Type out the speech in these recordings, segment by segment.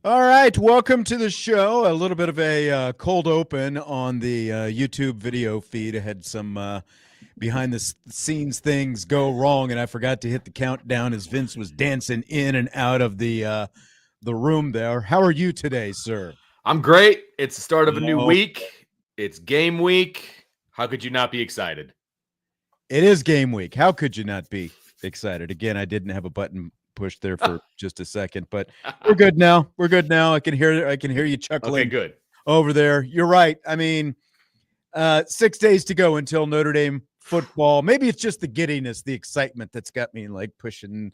All right, welcome to the show. A little bit of a cold open on the YouTube video feed. I had some behind the scenes things go wrong, and I forgot to hit the countdown as Vince was dancing in and out of the room there. How are you today, sir? I'm great. It's the start of a new Oh, week. It's game week. How could you not be excited? it is game week. How could you not be excited? Again, I didn't have a button pushed there for just a second, but we're good now. We're good now. I can hear you chuckling Okay, good. over there. You're right. I mean, 6 days to go until Notre Dame football. Maybe it's just the giddiness, the excitement that's got me like pushing,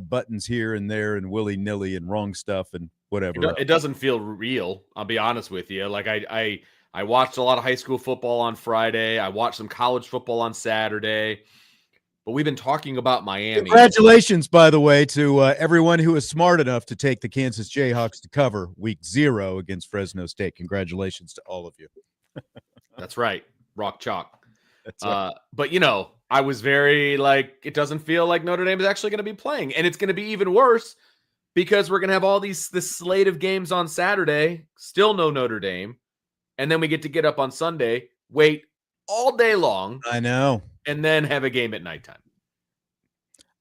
buttons here and there and willy nilly and wrong stuff and whatever. It doesn't feel real. I'll be honest with you. Like I watched a lot of high school football on Friday. I watched some college football on Saturday. But we've been talking about Miami. Congratulations, by the way, to everyone who is smart enough to take the Kansas Jayhawks to cover week 0 against Fresno State. Congratulations to all of you. That's right. Rock chalk. That's right. But, I was very it doesn't feel like Notre Dame is actually going to be playing. And it's going to be even worse because we're going to have this slate of games on Saturday, still no Notre Dame. And then we get up on Sunday, wait all day long. I know. And then have a game at nighttime.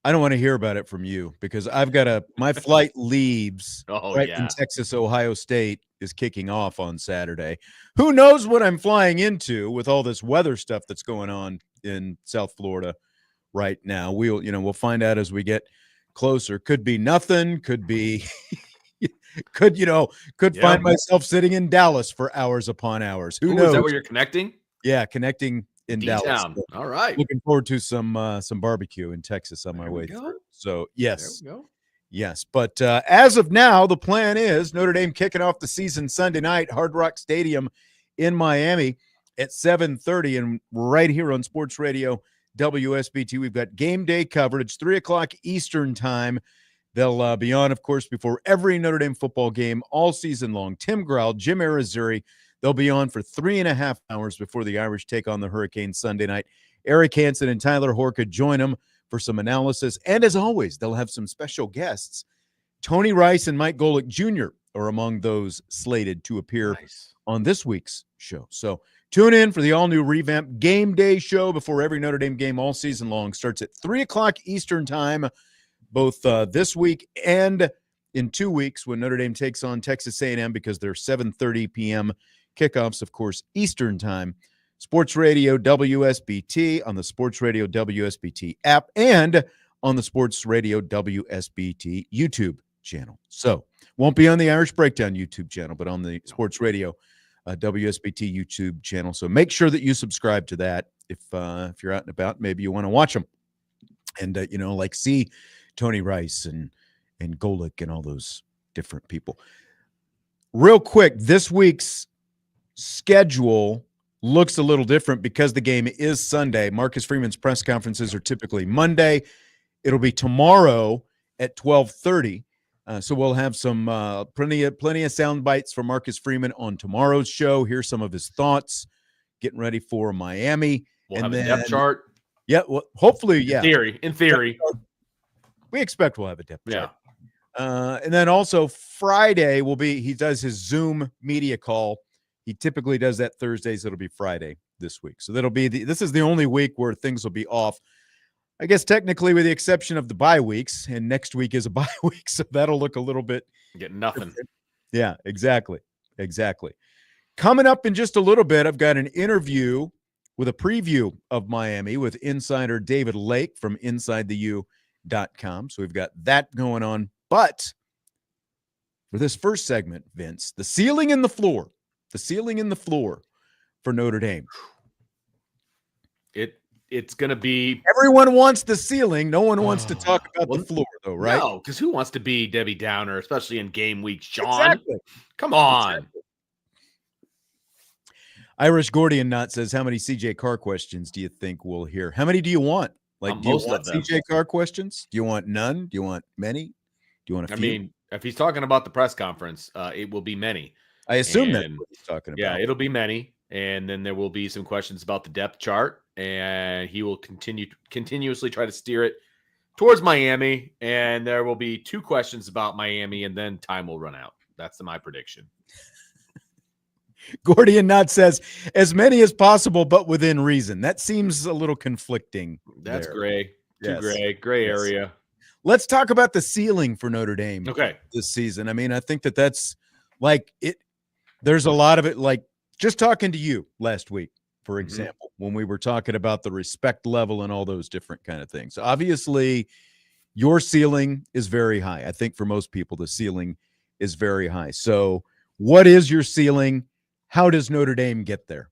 I don't want to hear about it from you because I've got my flight leaves in Texas. Ohio State is kicking off on Saturday. Who knows what I'm flying into with all this weather stuff that's going on in South Florida right now. We'll find out as we get closer. Could be nothing. Could be, could find myself sitting in Dallas for hours upon hours. Who knows? Is that where you're connecting? Yeah, connecting in Dallas. So, all right. Looking forward to some barbecue in Texas on my way through. So, yes. There we go. Yes. But as of now, the plan is Notre Dame kicking off the season Sunday night, Hard Rock Stadium in Miami at 7:30. And right here on Sports Radio WSBT, we've got game day coverage, 3 o'clock Eastern time. They'll be on, of course, before every Notre Dame football game all season long. Tim Grau, Jim Arizuri, they'll be on for 3.5 hours before the Irish take on the Hurricanes Sunday night. Eric Hansen and Tyler Horka join them for some analysis. And as always, they'll have some special guests. Tony Rice and Mike Golick Jr. are among those slated to appear on this week's show. So tune in for the all-new revamped game day show before every Notre Dame game all season long. Starts at 3 o'clock Eastern time, both this week and in 2 weeks when Notre Dame takes on Texas A&M because they're 7:30 p.m. kickoffs, of course, Eastern time. Sports Radio WSBT on the Sports Radio WSBT app and on the Sports Radio WSBT YouTube channel. So won't be on the Irish Breakdown YouTube channel, but on the Sports Radio WSBT YouTube channel. So make sure that you subscribe to that if you're out and about. Maybe you want to watch them and see Tony Rice and Golick and all those different people. Real quick, this week's schedule looks a little different because the game is Sunday. Marcus Freeman's press conferences are typically Monday. It'll be tomorrow at 12:30. So we'll have some plenty of sound bites from Marcus Freeman on tomorrow's show. Here's some of his thoughts, getting ready for Miami. We'll have a depth chart. Yeah, well, hopefully, yeah. In theory. We expect we'll have a depth chart. And then also Friday he does his Zoom media call. He typically does that Thursdays. It'll be Friday this week. So this is the only week where things will be off. I guess technically with the exception of the bye weeks, and next week is a bye week. So that'll look a little bit. Get nothing. Different. Yeah, exactly. Coming up in just a little bit, I've got an interview with a preview of Miami with insider David Lake from InsideTheU.com. So we've got that going on. But for this first segment, Vince, the ceiling and the floor for Notre Dame. It's going to be... Everyone wants the ceiling. No one wants to talk about the floor, though, right? No, because who wants to be Debbie Downer, especially in game week, Sean? Exactly. Come on. Exactly. Irish Gordian Knot says, how many CJ Carr questions do you think we'll hear? How many do you want? Do you want CJ Carr questions? Do you want none? Do you want many? Do you want a few? I mean, if he's talking about the press conference, it will be many. I assume that's what he's talking about. Yeah, it'll be many. And then there will be some questions about the depth chart. And he will continuously try to steer it towards Miami. And there will be 2 questions about Miami, and then time will run out. That's my prediction. Gordian Knot says as many as possible, but within reason. That seems a little conflicting. That's there. gray. Too Yes. gray Yes. area. Let's talk about the ceiling for Notre Dame this season. I mean, I think that's like it. There's a lot of it, like just talking to you last week, for example, when we were talking about the respect level and all those different kind of things. Obviously, your ceiling is very high. I think for most people, the ceiling is very high. So what is your ceiling? How does Notre Dame get there?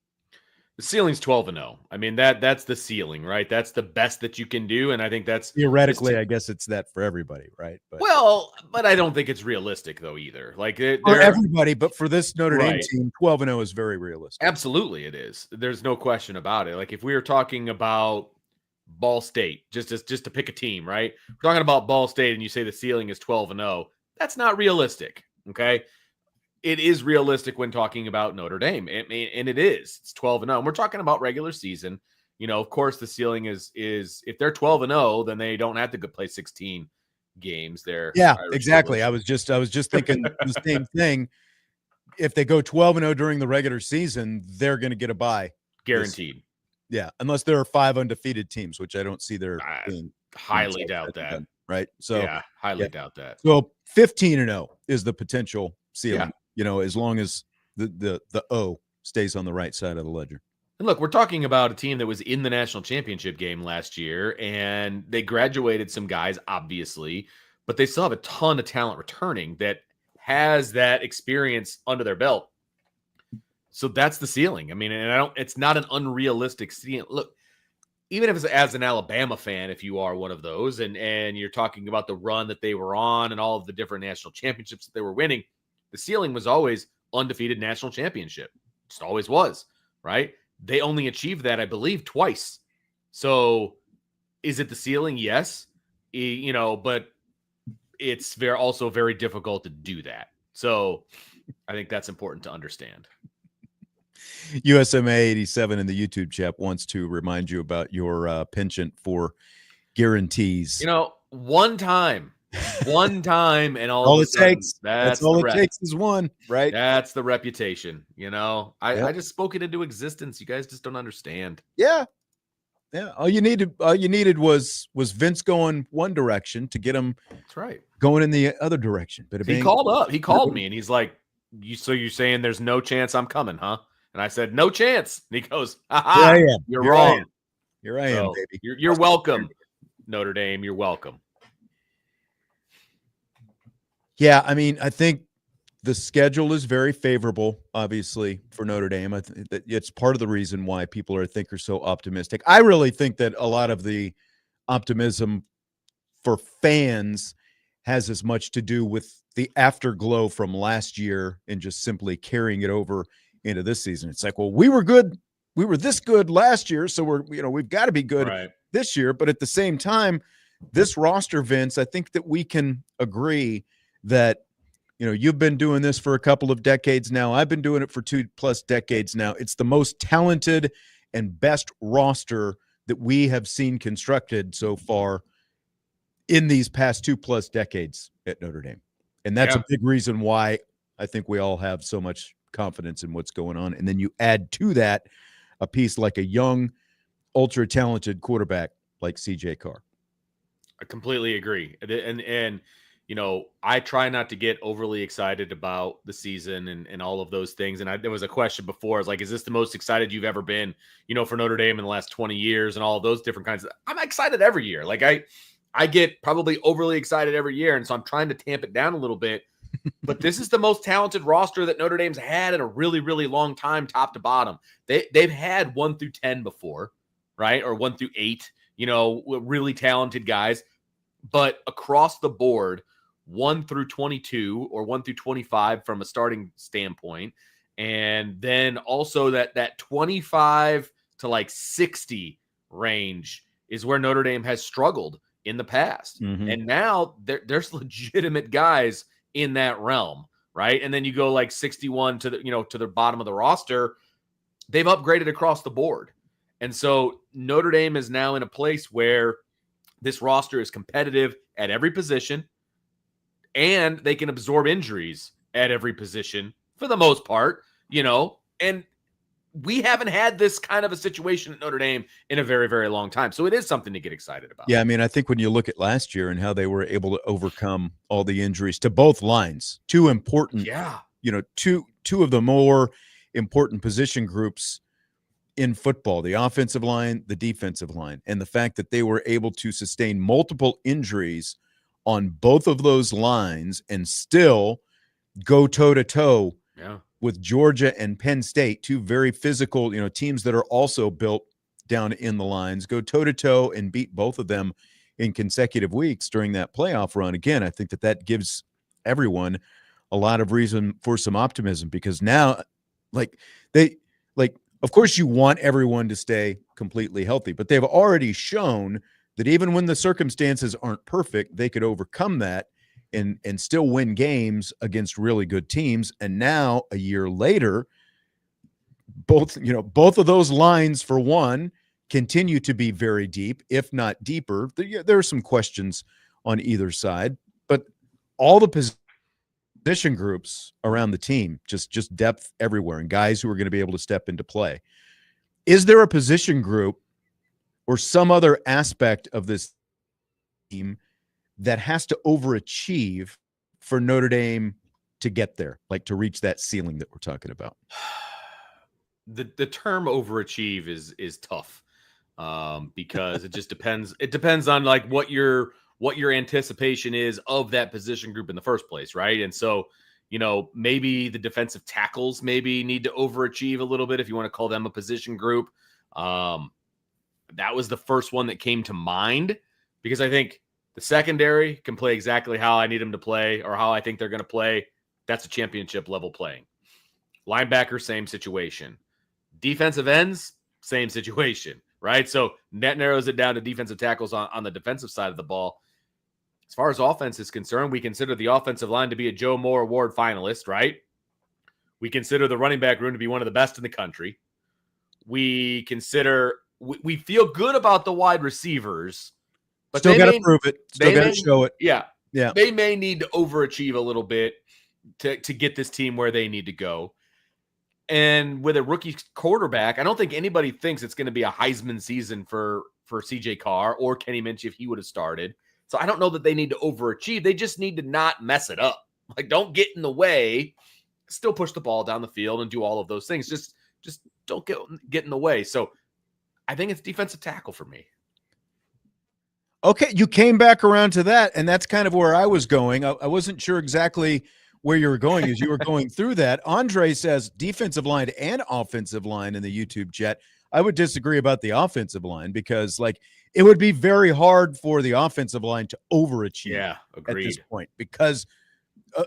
The ceiling's 12-0. I mean, that's the ceiling, right? That's the best that you can do. And I think that's theoretically, I guess it's that for everybody, right? But I don't think it's realistic though either. Like for everybody, but for this Notre Dame Right. team, 12-0 is very realistic. Absolutely it is. There's no question about it. Like if we were talking about Ball State, just to pick a team, right? We're talking about Ball State and you say the ceiling is 12-0. That's not realistic. Okay. It is realistic when talking about Notre Dame. And it is. It's 12-0. And we're talking about regular season. You know, of course, the ceiling is if they're 12-0, then they don't have to play 16 games there. Yeah, exactly. I was just thinking the same thing. If they go 12-0 during the regular season, they're going to get a bye. Guaranteed. Yeah, unless there are 5 undefeated teams, which I don't see there being. Highly doubt that. Right? So yeah, highly doubt that. So 15-0 is the potential ceiling. Yeah. You know, as long as the O stays on the right side of the ledger. And look, we're talking about a team that was in the national championship game last year, and they graduated some guys, obviously, but they still have a ton of talent returning that has that experience under their belt. So that's the ceiling. I mean, and it's not an unrealistic ceiling. Look, even if it's as an Alabama fan, if you are one of those, and you're talking about the run that they were on and all of the different national championships that they were winning, the ceiling was always undefeated national championship. Just always was, right? They only achieved that, I believe, twice. So is it the ceiling? Yes. You know, but it's also very difficult to do that. So I think that's important to understand. USMA 87 in the YouTube chat wants to remind you about your penchant for guarantees. You know, one time, and all it takes. That's all it takes is one, right? That's the reputation. You know, I just spoke it into existence. You guys just don't understand. Yeah. All you needed was Vince going one direction to get him. That's right. Going in the other direction. But he called me and he's like, so you're saying there's no chance I'm coming, huh? And I said, no chance. And he goes, aha, you're wrong. Here I am, baby. You're welcome, Notre Dame. You're welcome. Yeah, I mean, I think the schedule is very favorable, obviously, for Notre Dame. I think that it's part of the reason why people are so optimistic. I really think that a lot of the optimism for fans has as much to do with the afterglow from last year and just simply carrying it over into this season. It's like, well, we were good. We were this good last year, so we've got to be good this year. But at the same time, this roster, Vince, I think that we can agree that, you know, you've been doing this for a couple of decades now. I've been doing it for 2+ decades now. It's the most talented and best roster that we have seen constructed so far in these past 2+ decades at Notre Dame. And that's a big reason why I think we all have so much confidence in what's going on. And then you add to that a piece like a young, ultra-talented quarterback like CJ Carr. I completely agree. And you know, I try not to get overly excited about the season and all of those things. And there was a question before. It's like, is this the most excited you've ever been, you know, for Notre Dame in the last 20 years and all of those different kinds of – I'm excited every year. Like I get probably overly excited every year, and so I'm trying to tamp it down a little bit. But this is the most talented roster that Notre Dame's had in a really, really long time, top to bottom. They've had 1 through 10 before, right? Or 1 through 8, you know, really talented guys. But across the board, 1 through 22 or 1 through 25 from a starting standpoint. And then also that 25 to like 60 range is where Notre Dame has struggled in the past. Mm-hmm. And now there's legitimate guys in that realm, right? And then you go like 61 to the bottom of the roster. They've upgraded across the board. And so Notre Dame is now in a place where this roster is competitive at every position, and they can absorb injuries at every position for the most part, and we haven't had this kind of a situation at Notre Dame in a very, very long time. So it is something to get excited about. Yeah, I mean, I think when you look at last year and how they were able to overcome all the injuries to both lines, two important, two of the more important position groups in football, the offensive line, the defensive line, and the fact that they were able to sustain multiple injuries on both of those lines and still go toe-to-toe with Georgia and Penn State, two very physical, teams that are also built down in the lines, go toe-to-toe and beat both of them in consecutive weeks during that playoff run. Again, I think that gives everyone a lot of reason for some optimism, because now, of course you want everyone to stay completely healthy, but they've already shown that even when the circumstances aren't perfect, they could overcome that and still win games against really good teams. And now, a year later, both of those lines, for one, continue to be very deep, if not deeper. There are some questions on either side, but all the position groups around the team, just depth everywhere, and guys who are going to be able to step into play. Is there a position group or some other aspect of this team that has to overachieve for Notre Dame to get there, like to reach that ceiling that we're talking about? The term overachieve is tough, because it just depends. It depends on like what your anticipation is of that position group in the first place, right? And so, maybe the defensive tackles maybe need to overachieve a little bit, if you want to call them a position group. That was the first one that came to mind, because I think the secondary can play exactly how I need them to play, or how I think they're going to play. That's a championship level playing. Linebacker, same situation. Defensive ends, same situation, right? So that narrows it down to defensive tackles on the defensive side of the ball. As far as offense is concerned, we consider the offensive line to be a Joe Moore Award finalist, right? We consider the running back room to be one of the best in the country. We feel good about the wide receivers, but still got to prove it. Still got to show it. Yeah. They may need to overachieve a little bit to get this team where they need to go. And with a rookie quarterback, I don't think anybody thinks it's going to be a Heisman season for CJ Carr or Kenny Minchey if he would have started. So I don't know that they need to overachieve. They just need to not mess it up. Like, don't get in the way, still push the ball down the field and do all of those things. Just don't get in the way. So I think it's defensive tackle for me. Okay, you came back around to that, and that's kind of where I was going. I wasn't sure exactly where you were going as you were going through that. Andre says defensive line and offensive line in the YouTube chat. I would disagree about the offensive line, because it would be very hard for the offensive line to overachieve at this point, because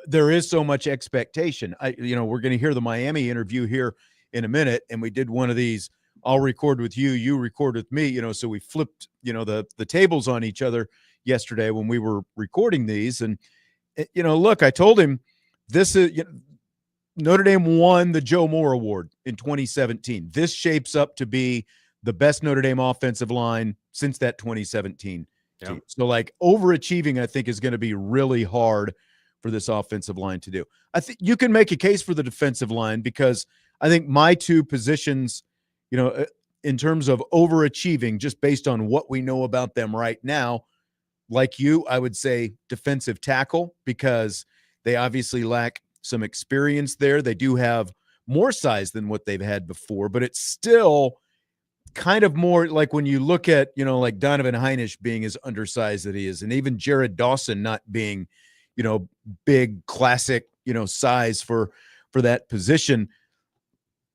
there is so much expectation. We're going to hear the Miami interview here in a minute, and we did one of these. I'll record with you, you record with me, so we flipped, the tables on each other yesterday when we were recording these. And, look, I told him this is, Notre Dame won the Joe Moore Award in 2017. This shapes up to be the best Notre Dame offensive line since that 2017 team. So overachieving, I think, is going to be really hard for this offensive line to do. I think you can make a case for the defensive line, because I think my two positions, in terms of overachieving, just based on what we know about them right now, like you, I would say defensive tackle, because they obviously lack some experience there. They do have more size than what they've had before, but it's still kind of more like when you look at, like Donovan Heinisch being as undersized that he is, and even Jared Dawson not being, big classic, size for that position.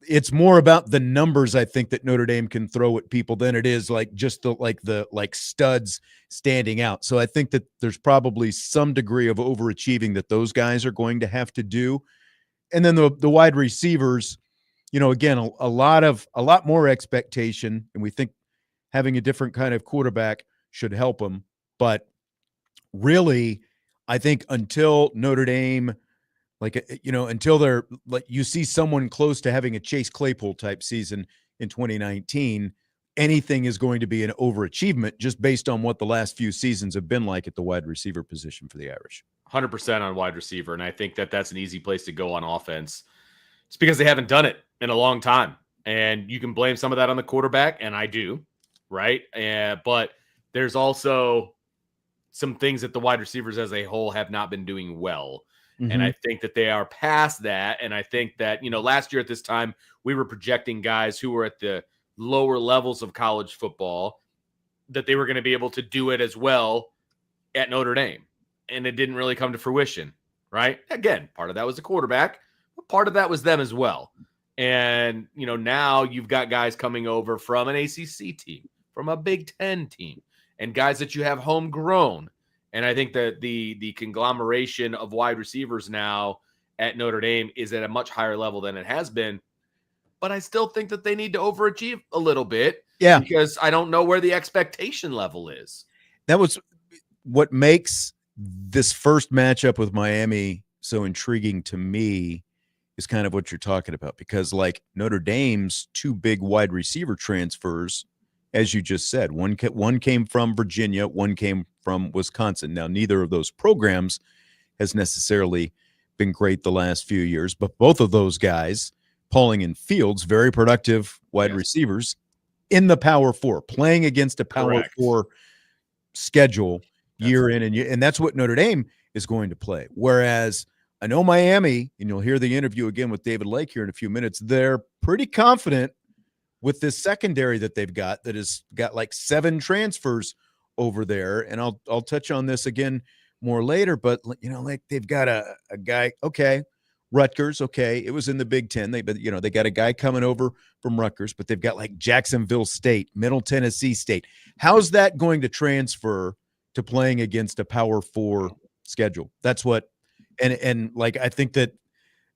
It's more about the numbers, I think, that Notre Dame can throw at people than it is just the studs standing out. So I think that there's probably some degree of overachieving that those guys are going to have to do. And then the wide receivers, again, a lot more expectation, and we think having a different kind of quarterback should help them. But really, I think until Notre Dame, until they're you see someone close to having a Chase Claypool type season in 2019, anything is going to be an overachievement just based on what the last few seasons have been like at the wide receiver position for the Irish. 100% on wide receiver. And I think that that's an easy place to go on offense. It's because they haven't done it in a long time. And you can blame some of that on the quarterback, and I do, right? But there's also some things that the wide receivers as a whole have not been doing well. Mm-hmm. And I think that they are past that. And I think that, last year at this time, we were projecting guys who were at the lower levels of college football that they were going to be able to do it as well at Notre Dame. And it didn't really come to fruition, right? Again, part of that was the quarterback, but part of that was them as well. And, now you've got guys coming over from an ACC team, from a Big Ten team, and guys that you have homegrown. And I think that the conglomeration of wide receivers now at Notre Dame is at a much higher level than it has been. But I still think that they need to overachieve a little bit. Yeah. Because I don't know where the expectation level is. That was what makes this first matchup with Miami so intriguing to me, is kind of what you're talking about. Because like Notre Dame's two big wide receiver transfers, as you just said, one came from Virginia, one came from Wisconsin. Now, neither of those programs has necessarily been great the last few years, but both of those guys, Pauling and Fields, very productive wide receivers in the Power Four, playing against a Power Four schedule year in and year. And that's what Notre Dame is going to play. Whereas I know Miami, and you'll hear the interview again with David Lake here in a few minutes, they're pretty confident with this secondary that they've got that has got like 7 transfers over there. And I'll touch on this again more later, but like they've got a guy, okay, Rutgers, okay, it was in the Big Ten. They got a guy coming over from Rutgers, but they've got like Jacksonville State, Middle Tennessee State. How's that going to transfer to playing against a Power Four schedule? That's what, and like I think that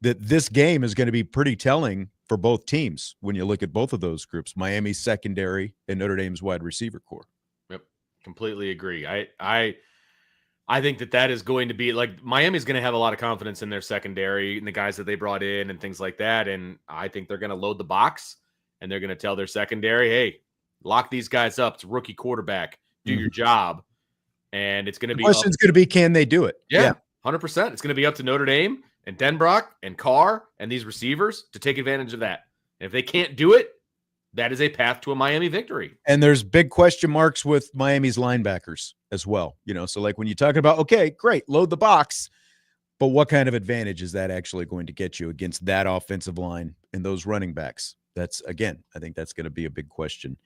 this game is going to be pretty telling for both teams when you look at both of those groups, Miami's secondary and Notre Dame's wide receiver core. Yep, completely agree. I think that is going to be like Miami's going to have a lot of confidence in their secondary and the guys that they brought in and things like that. And I think they're going to load the box and they're going to tell their secondary, hey, lock these guys up. It's a rookie quarterback. Do your job. And it's going to be. The question's going to be, can they do it? Yeah, 100%. It's going to be up to Notre Dame and Denbrock and Carr and these receivers to take advantage of that. And if they can't do it, that is a path to a Miami victory. And there's big question marks with Miami's linebackers as well. So like when you talk about, okay, great, load the box, but what kind of advantage is that actually going to get you against that offensive line and those running backs? That's, again, I think that's going to be a big question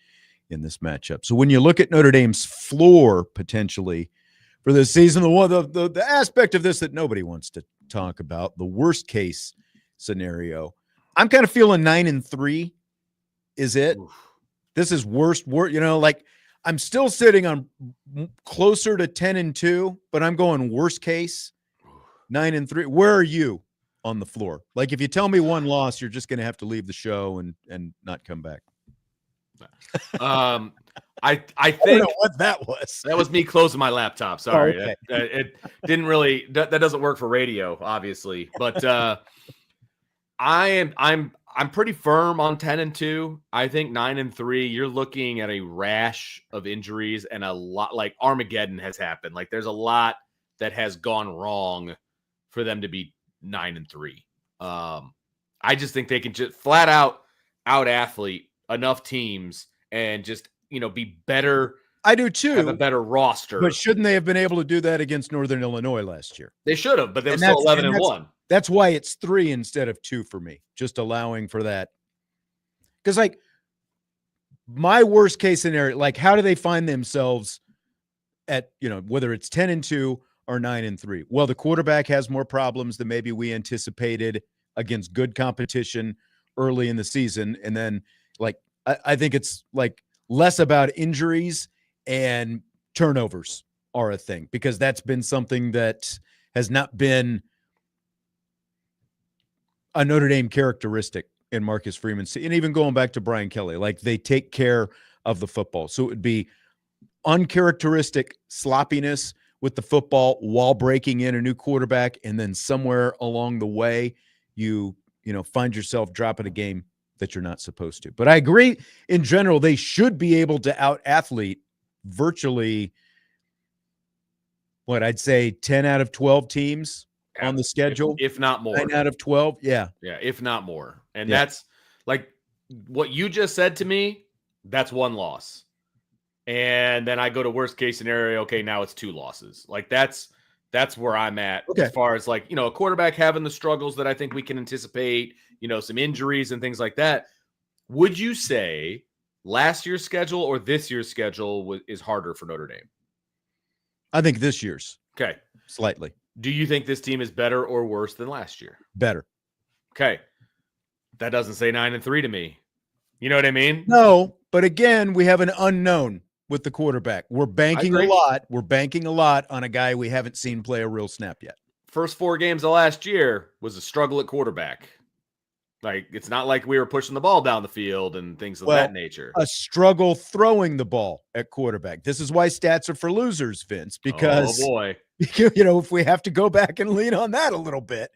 in this matchup. So when you look at Notre Dame's floor potentially for this season, the aspect of this that nobody wants to talk about, the worst case scenario, I'm kind of feeling 9-3 is it. Oof. This is worst, like I'm still sitting on closer to 10-2, but I'm going worst case 9-3. Where are you on the floor? Like if you tell me one loss, you're just going to have to leave the show and not come back. I think I don't know what that was. That was me closing my laptop. Sorry. Oh, okay. It didn't really, that doesn't work for radio, obviously, but I'm pretty firm on 10-2. I think 9-3, you're looking at a rash of injuries and a lot, like Armageddon has happened. Like there's a lot that has gone wrong for them to be 9-3. I just think they can just flat out athlete enough teams and just, be better. I do too. Have a better roster. But shouldn't they have been able to do that against Northern Illinois last year? They should have, but they were still 11-1. That's why it's 3 instead of 2 for me, just allowing for that. Because, like, my worst case scenario, like, how do they find themselves at, whether it's 10-2 or 9-3? Well, the quarterback has more problems than maybe we anticipated against good competition early in the season. And then, like, I think it's, like, less about injuries and turnovers are a thing, because that's been something that has not been a Notre Dame characteristic in Marcus Freeman, and even going back to Brian Kelly, like they take care of the football. So it would be uncharacteristic sloppiness with the football while breaking in a new quarterback, and then somewhere along the way, you find yourself dropping a game that you're not supposed to. But I agree, in general, they should be able to out-athlete virtually. what I'd say 10 out of 12 teams on the schedule, if not more. 9 out of 12. Yeah. Yeah, if not more. And Yeah. that's like what you just said to me, that's one loss. And then I go to worst case scenario, okay, now it's 2 losses. Like that's where I'm at as far as like, a quarterback having the struggles that I think we can anticipate, some injuries and things like that. Would you say last year's schedule or this year's schedule is harder for Notre Dame? I think this year's. Okay. Slightly. Do you think this team is better or worse than last year? Better. Okay. That doesn't say 9-3 to me. You know what I mean? No, but again, we have an unknown with the quarterback. We're banking a lot. We're banking a lot on a guy we haven't seen play a real snap yet. First 4 games of last year was a struggle at quarterback. Like, it's not like we were pushing the ball down the field and things of that nature. A struggle throwing the ball at quarterback. This is why stats are for losers, Vince, because, oh boy, if we have to go back and lean on that a little bit,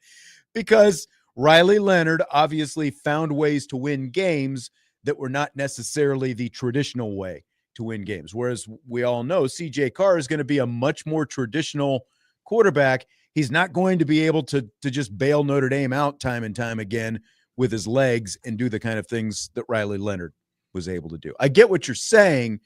because Riley Leonard obviously found ways to win games that were not necessarily the traditional way to win games. Whereas we all know CJ Carr is going to be a much more traditional quarterback. He's not going to be able to just bail Notre Dame out time and time again with his legs and do the kind of things that Riley Leonard was able to do. I get what you're saying,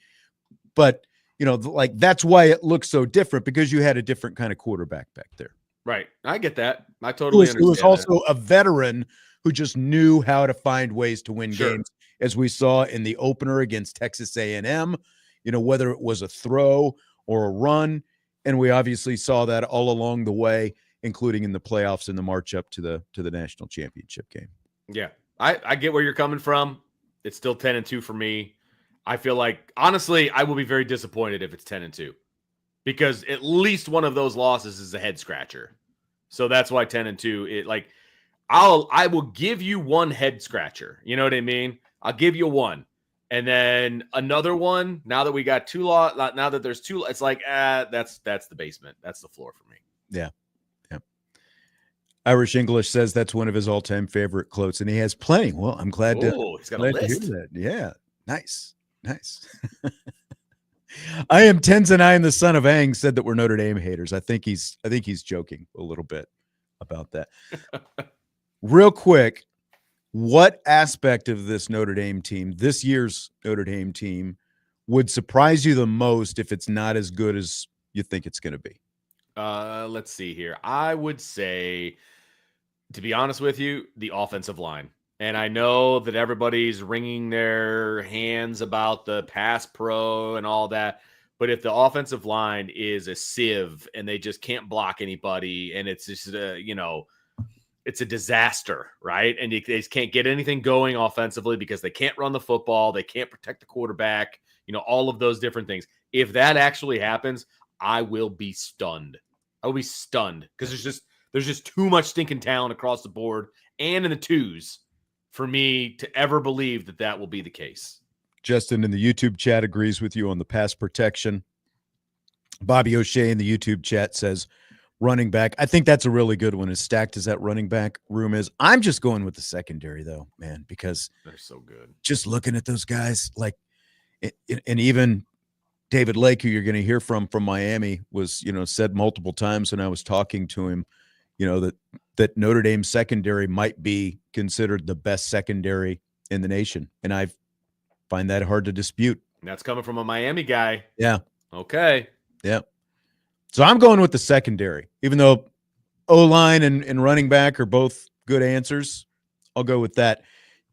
but like that's why it looks so different, because you had a different kind of quarterback back there. Right. I get that. I totally understand. Who was also a veteran who just knew how to find ways to win games, as we saw in the opener against Texas A&M, whether it was a throw or a run. And we obviously saw that all along the way, including in the playoffs in the march up to the national championship game. Yeah, I get where you're coming from. It's still 10-2 for me. I feel like, honestly, I will be very disappointed if it's 10-2, because at least one of those losses is a head scratcher. So that's why 10-2. I will give you one head scratcher. You know what I mean? I'll give you one, and then another one. Now that we got 2 now that there's 2, it's like that's the basement. That's the floor for me. Yeah. Irish English says that's one of his all-time favorite quotes, and he has plenty. Well, I'm glad he's got a list. To hear that. Yeah, nice. I am Tenzin, the son of Aang, said that we're Notre Dame haters. I think he's joking a little bit about that. Real quick, what aspect of this Notre Dame team, this year's Notre Dame team, would surprise you the most if it's not as good as you think it's going to be? Let's see here. I would say, to be honest with you, the offensive line. And I know that everybody's wringing their hands about the pass pro and all that. But if the offensive line is a sieve and they just can't block anybody, and it's just, it's a disaster, right? And they just can't get anything going offensively because they can't run the football. They can't protect the quarterback, all of those different things. If that actually happens, I will be stunned. I will be stunned because there's just too much stinking talent across the board and in the twos for me to ever believe that will be the case. Justin in the YouTube chat agrees with you on the pass protection. Bobby O'Shea in the YouTube chat says running back. I think that's a really good one. As stacked as that running back room is, I'm just going with the secondary though, man, because they're so good. Just looking at those guys, like, and even David Lake, who you're going to hear from Miami, was, said multiple times when I was talking to him, that Notre Dame secondary might be considered the best secondary in the nation. And I find that hard to dispute. And that's coming from a Miami guy. Yeah. Okay. Yeah. So I'm going with the secondary, even though O-line and running back are both good answers. I'll go with that.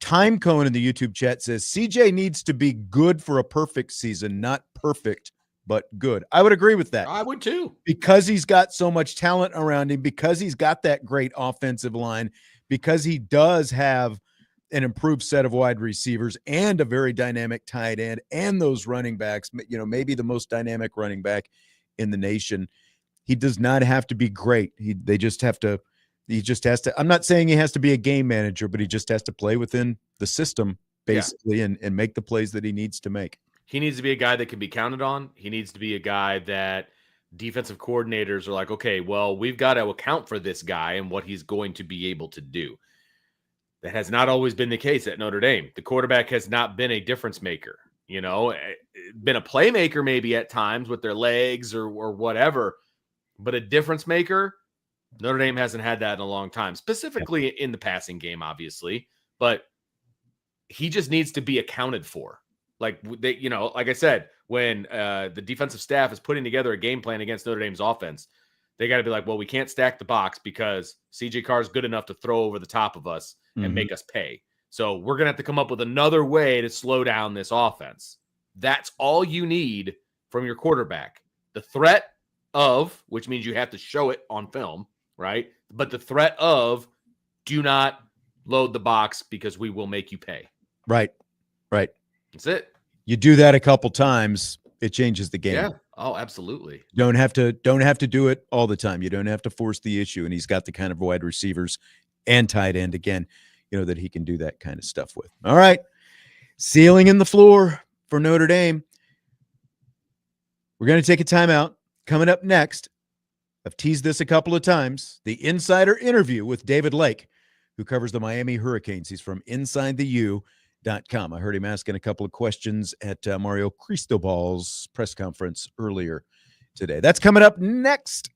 Time Cone in the YouTube chat says CJ needs to be good for a perfect season, not perfect, but good. I would agree with that. I would too. Because he's got so much talent around him, because he's got that great offensive line, because he does have an improved set of wide receivers and a very dynamic tight end and those running backs, maybe the most dynamic running back in the nation. He does not have to be great. He just has to, I'm not saying he has to be a game manager, but he just has to play within the system basically and make the plays that he needs to make. He needs to be a guy that can be counted on. He needs to be a guy that defensive coordinators are like, okay, well, we've got to account for this guy and what he's going to be able to do. That has not always been the case at Notre Dame. The quarterback has not been a difference maker, been a playmaker maybe at times with their legs or whatever, But a difference maker, Notre Dame hasn't had that in a long time, specifically in the passing game, obviously. But he just needs to be accounted for. Like they, like I said, when the defensive staff is putting together a game plan against Notre Dame's offense, they got to be like, well, we can't stack the box because CJ Carr is good enough to throw over the top of us and make us pay. So we're going to have to come up with another way to slow down this offense. That's all you need from your quarterback. The threat of, which means you have to show it on film, right? But the threat of, do not load the box because we will make you pay. Right. That's it. You do that a couple times, it changes the game. Yeah. Oh, absolutely. Don't have to do it all the time. You don't have to force the issue. And he's got the kind of wide receivers and tight end again, that he can do that kind of stuff with. All right. Ceiling in the floor for Notre Dame. We're going to take a timeout. Coming up next, I've teased this a couple of times, the insider interview with David Lake, who covers the Miami Hurricanes. He's from InsideTheU.com. I heard him asking a couple of questions at Mario Cristobal's press conference earlier today. That's coming up next.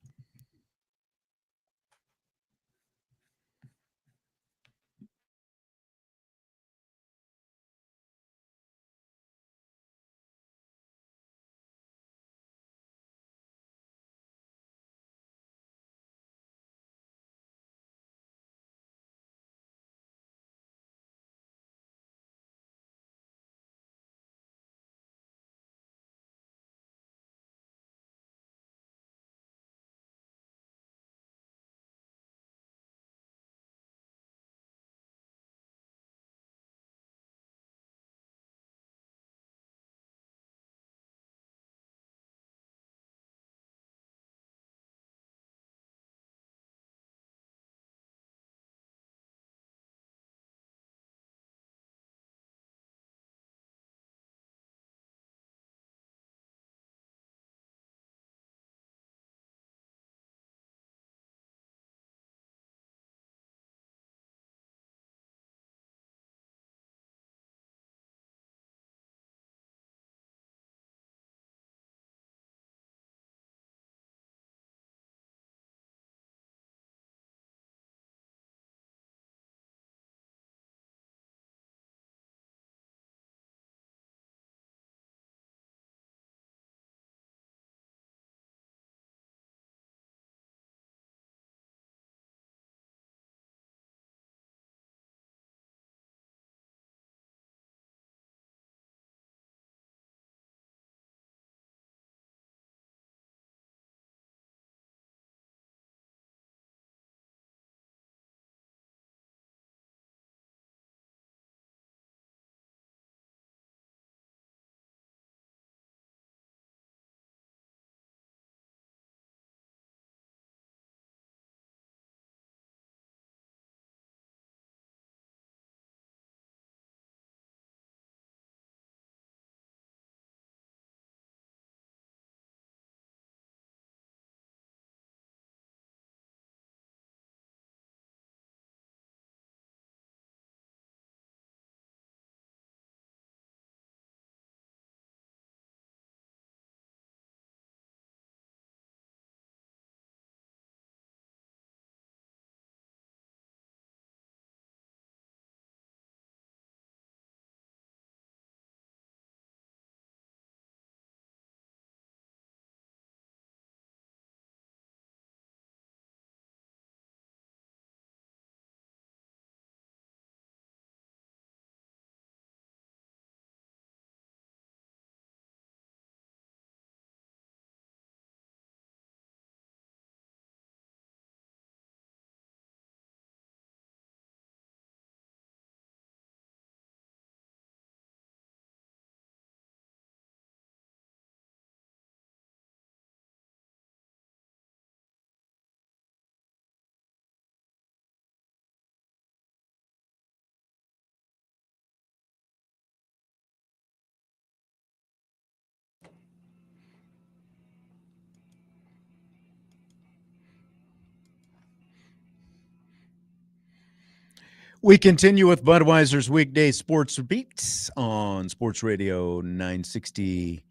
We continue with Budweiser's Weekday Sports Beats on Sports Radio 960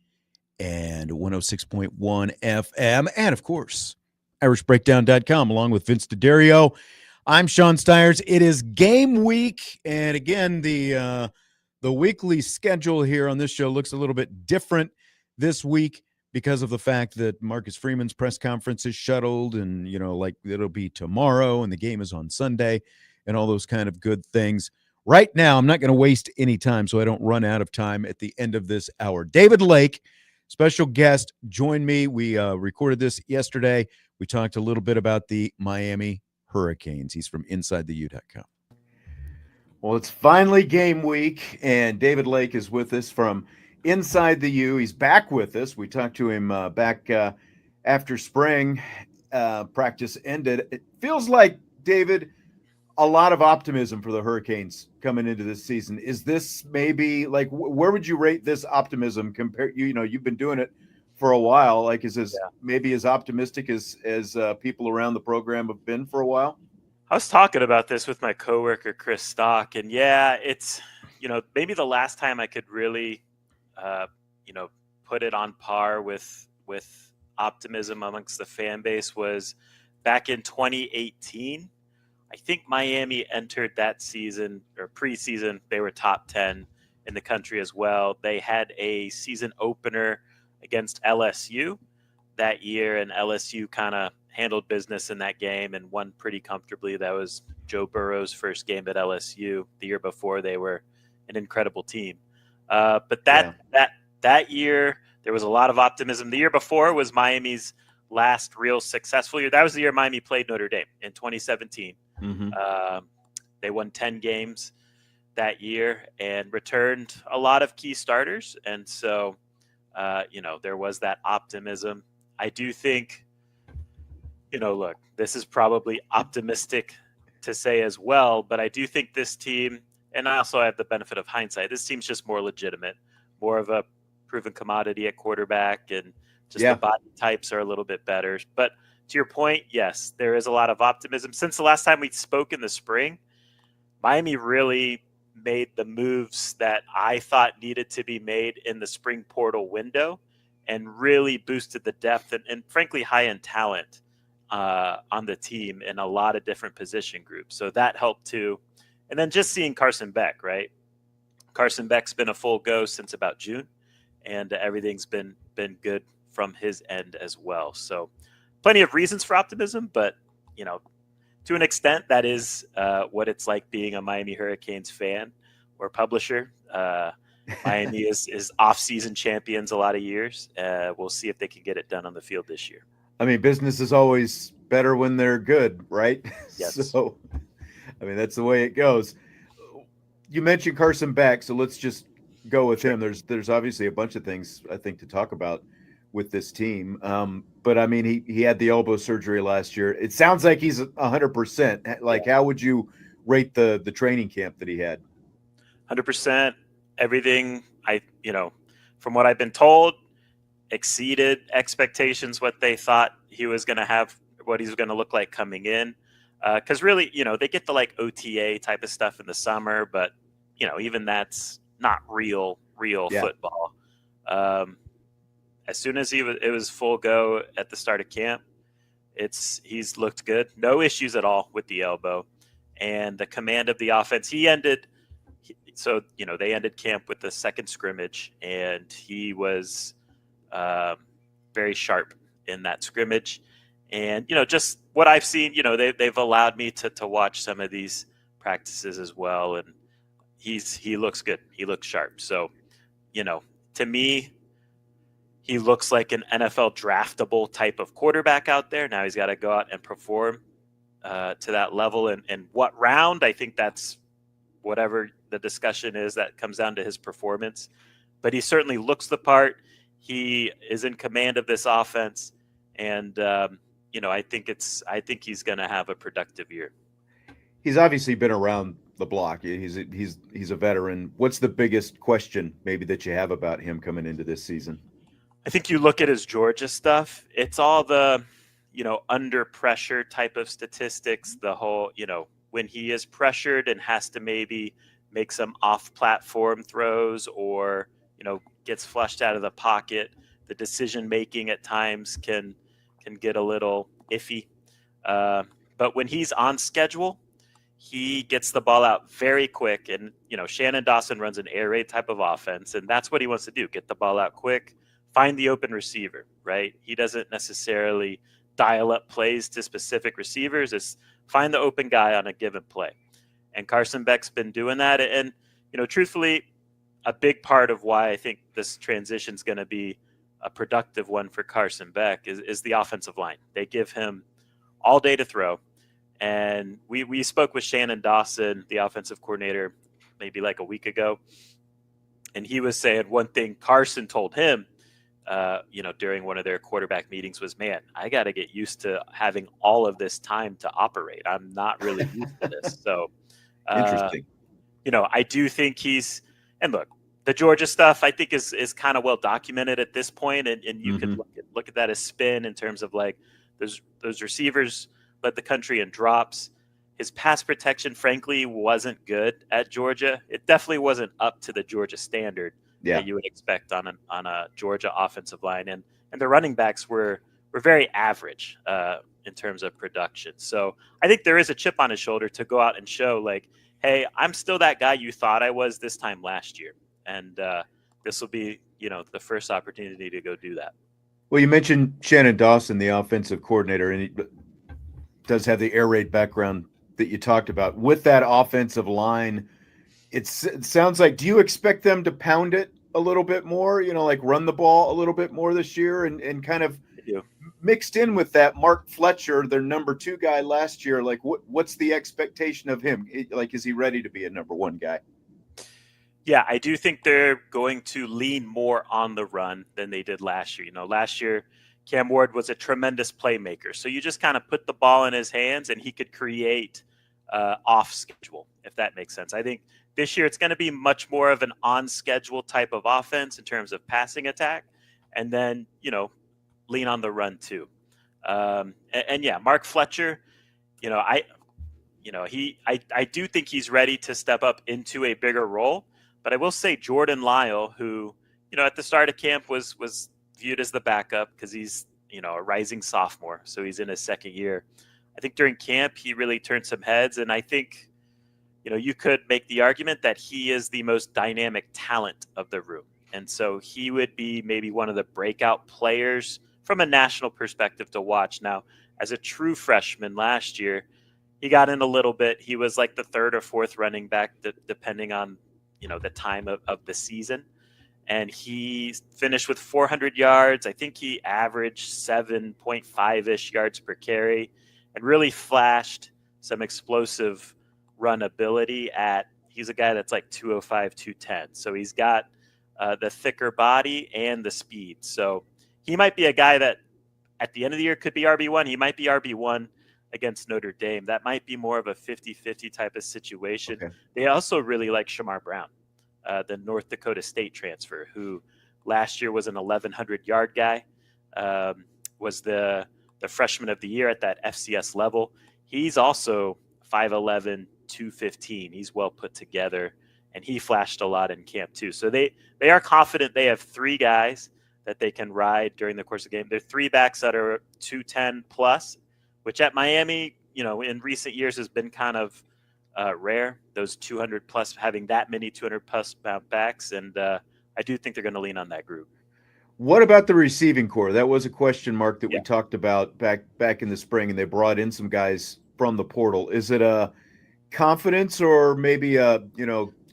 and 106.1 FM. And, of course, IrishBreakdown.com, along with Vince DeDario. I'm Sean Stires. It is game week, and again, the weekly schedule here on this show looks a little bit different this week because of the fact that Marcus Freeman's press conference is shuttled, and like it'll be tomorrow, and the game is on Sunday, and all those kind of good things. Right now, I'm not going to waste any time so I don't run out of time at the end of this hour. David Lake, special guest, joined me. We recorded this yesterday. We talked a little bit about the Miami Hurricanes. He's from InsideTheU.com. Well, it's finally game week, and David Lake is with us from Inside the U. He's back with us. We talked to him back after spring practice ended. It feels like, David, a lot of optimism for the Hurricanes coming into this season. Is this maybe like where would you rate this optimism compared? You've been doing it for a while. Like, is this maybe as optimistic as people around the program have been for a while? I was talking about this with my coworker Chris Stock, and it's maybe the last time I could really put it on par with optimism amongst the fan base was back in 2018. I think Miami entered that season or preseason. They were top 10 in the country as well. They had a season opener against LSU that year, and LSU kind of handled business in that game and won pretty comfortably. That was Joe Burrow's first game at LSU. The year before, they were an incredible team. But that year, there was a lot of optimism. The year before was Miami's last real successful year. That was the year Miami played Notre Dame in 2017. Mm-hmm. They won 10 games that year and returned a lot of key starters. And so, there was that optimism. I do think, look, this is probably optimistic to say as well, but I do think this team, and I also have the benefit of hindsight, this team's just more legitimate, more of a proven commodity at quarterback, and just the body types are a little bit better. But to your point, yes, there is a lot of optimism. Since the last time we spoke in the spring, Miami really made the moves that I thought needed to be made in the spring portal window and really boosted the depth and frankly, high-end talent on the team in a lot of different position groups. So that helped too. And then just seeing Carson Beck, right? Carson Beck's been a full go since about June, and everything's been good from his end as well. So plenty of reasons for optimism, but to an extent, that is what it's like being a Miami Hurricanes fan or publisher. Miami is off-season champions a lot of years. We'll see if they can get it done on the field this year. I mean, business is always better when they're good, right? Yes. So, that's the way it goes. You mentioned Carson Beck, so let's just go with him. There's obviously a bunch of things I think to talk about with this team. But he had the elbow surgery last year. It sounds like he's 100%. Like, how would you rate the training camp that he had? 100%. Everything from what I've been told, exceeded expectations, what they thought he was going to have, what he's going to look like coming in. Because really, they get the OTA type of stuff in the summer, but even that's not real football. As soon as it was full go at the start of camp, he's looked good. No issues at all with the elbow and the command of the offense. They ended camp with the second scrimmage, and he was very sharp in that scrimmage. And, just what I've seen, they've allowed me to watch some of these practices as well. And he looks good. He looks sharp. So, to me, he looks like an NFL draftable type of quarterback out there. Now he's got to go out and perform to that level. And what round, I think that's whatever the discussion is, that comes down to his performance. But he certainly looks the part. He is in command of this offense. And, I think he's going to have a productive year. He's obviously been around the block. He's a veteran. What's the biggest question maybe that you have about him coming into this season? I think you look at his Georgia stuff. It's all the, under pressure type of statistics, the whole, when he is pressured and has to maybe make some off-platform throws or, gets flushed out of the pocket, the decision-making at times can get a little iffy. But when he's on schedule, he gets the ball out very quick. And, Shannon Dawson runs an air raid type of offense, and that's what he wants to do. Get the ball out quick, find the open receiver, right? He doesn't necessarily dial up plays to specific receivers. It's find the open guy on a given play. And Carson Beck's been doing that. And, truthfully, a big part of why I think this transition is going to be a productive one for Carson Beck is the offensive line. They give him all day to throw. And we spoke with Shannon Dawson, the offensive coordinator, maybe like a week ago. And he was saying one thing Carson told him, during one of their quarterback meetings was, man, I got to get used to having all of this time to operate. I'm not really used to this. So Interesting. I do think and look, the Georgia stuff I think is kind of well documented at this point. And you can look at that as spin in terms of like those receivers led the country in drops. His pass protection, frankly, wasn't good at Georgia. It definitely wasn't up to the Georgia standard that you would expect on a Georgia offensive line. And the running backs were very average in terms of production. So I think there is a chip on his shoulder to go out and show like, hey, I'm still that guy you thought I was this time last year. And this will be, the first opportunity to go do that. Well, you mentioned Shannon Dawson, the offensive coordinator, and he does have the air raid background that you talked about. With that offensive line, it sounds like, do you expect them to pound it a little bit more, like run the ball a little bit more this year and kind of mixed in with that Mark Fletcher, their number 2 guy last year? Like what's the expectation of him? Is he ready to be a number 1 guy? Yeah, I do think they're going to lean more on the run than they did last year. Last year, Cam Ward was a tremendous playmaker. So you just kind of put the ball in his hands and he could create off schedule, if that makes sense. I think this year it's going to be much more of an on schedule type of offense in terms of passing attack. And then, lean on the run too. And yeah, Mark Fletcher, I do think he's ready to step up into a bigger role. But I will say Jordan Lyle, who, at the start of camp was viewed as the backup because he's, a rising sophomore. So he's in his second year. I think during camp, he really turned some heads. And I think, you could make the argument that he is the most dynamic talent of the room. And so he would be maybe one of the breakout players from a national perspective to watch. Now, as a true freshman last year, he got in a little bit. He was like the 3rd or 4th running back, depending on, the time of the season. And he finished with 400 yards. I think he averaged 7.5-ish yards per carry and really flashed some explosive run ability he's a guy that's like 205, 210. So he's got the thicker body and the speed. So he might be a guy that at the end of the year could be RB1. He might be RB1 against Notre Dame. That might be more of a 50-50 type of situation. Okay. They also really like Shamar Brown, the North Dakota State transfer, who last year was an 1,100-yard guy, was the freshman of the year at that FCS level. He's also 5'11", 215. He's well put together, and he flashed a lot in camp too. So they are confident they have 3 guys that they can ride during the course of the game. They're 3 backs that are 210 plus, which at Miami, in recent years has been kind of rare. Those 200 plus, having that many 200 plus pound backs, and I do think they're going to lean on that group. What about the receiving core? That was a question mark that we talked about back in the spring, and they brought in some guys from the portal. Is it a confidence or maybe a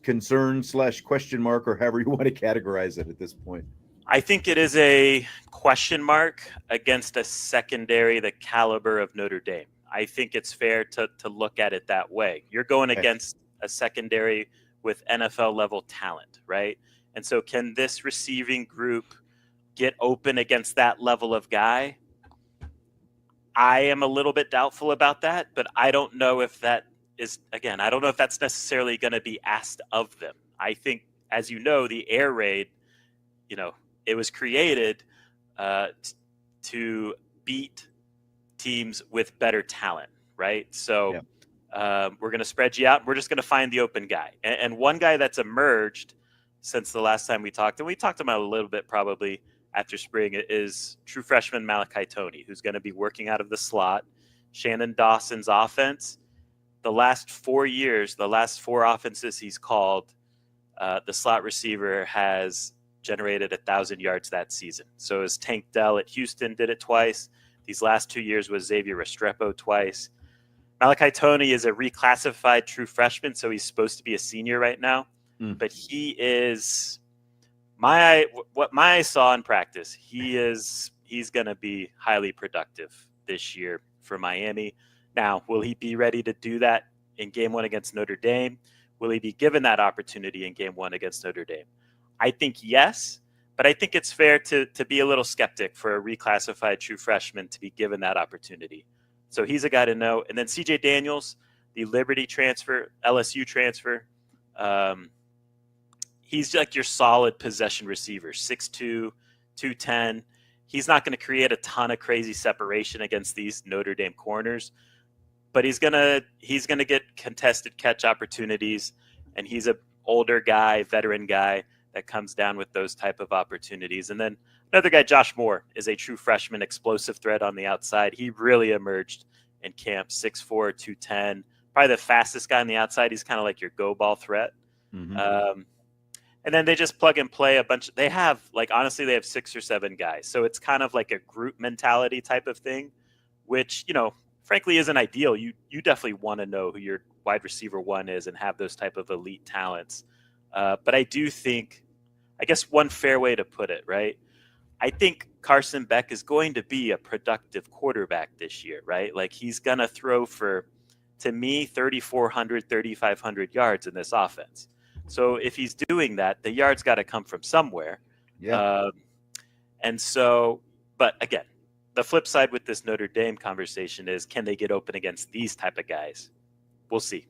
concern / question mark, or however you want to categorize it at this point? I think it is a question mark against a secondary the caliber of Notre Dame. I think it's fair to look at it that way. You're going against a secondary with NFL level talent, right? And so can this receiving group get open against that level of guy? I am a little bit doubtful about that, but I don't know if that is, again, I don't know if that's necessarily going to be asked of them. I think, as you know, the air raid, it was created to beat teams with better talent, right? So we're going to spread you out. We're just going to find the open guy. And one guy that's emerged since the last time we talked, and we talked about it a little bit probably after spring is true freshman Malachi Toney, who's going to be working out of the slot. Shannon Dawson's offense, the last 4 years, the last 4 offenses he's called, the slot receiver has generated 1,000 yards that season. So as Tank Dell at Houston did it twice. These last 2 years was Xavier Restrepo twice. Malachi Toney is a reclassified true freshman, so he's supposed to be a senior right now. But he is what my eye saw in practice. He's going to be highly productive this year for Miami. Now, will he be ready to do that in game 1 against Notre Dame? Will he be given that opportunity in game 1 against Notre Dame? I think yes, but I think it's fair to be a little skeptic for a reclassified true freshman to be given that opportunity. So he's a guy to know. And then CJ Daniels, the Liberty transfer, LSU transfer, he's like your solid possession receiver, 6'2", 210. He's not going to create a ton of crazy separation against these Notre Dame corners, but he's gonna get contested catch opportunities, and he's an older guy, veteran guy that comes down with those type of opportunities. And then another guy, Josh Moore, is a true freshman explosive threat on the outside. He really emerged in camp, 6'4", 210, probably the fastest guy on the outside. He's kind of like your go ball threat. And then they just plug and play a bunch. They have, like, honestly, they have 6 or 7 guys. So it's kind of like a group mentality type of thing, which, frankly, isn't ideal. You definitely want to know who your wide receiver 1 is and have those type of elite talents. But I do think, I guess one fair way to put it, right? I think Carson Beck is going to be a productive quarterback this year, right? Like, he's going to throw for, to me, 3,400, 3,500 yards in this offense. So if he's doing that, the yards got to come from somewhere. Yeah. And so, but again, the flip side with this Notre Dame conversation is, can they get open against these type of guys? We'll see.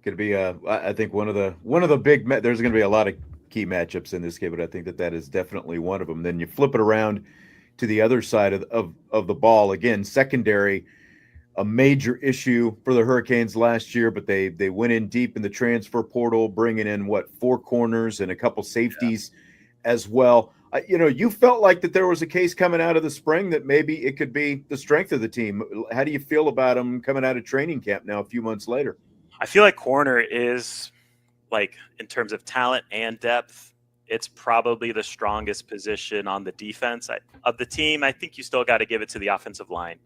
Going to be, I think one of the big. There's going to be a lot of key matchups in this game, but I think that is definitely one of them. Then you flip it around to the other side of the ball. Again, secondary, a major issue for the Hurricanes last year, but they went in deep in the transfer portal, bringing in 4 corners and a couple safeties as well. You felt like that there was a case coming out of the spring that maybe it could be the strength of the team. How do you feel about them coming out of training camp now a few months later? I feel like corner is, like, in terms of talent and depth, it's probably the strongest position on the defense of the team. I think you still got to give it to the offensive line.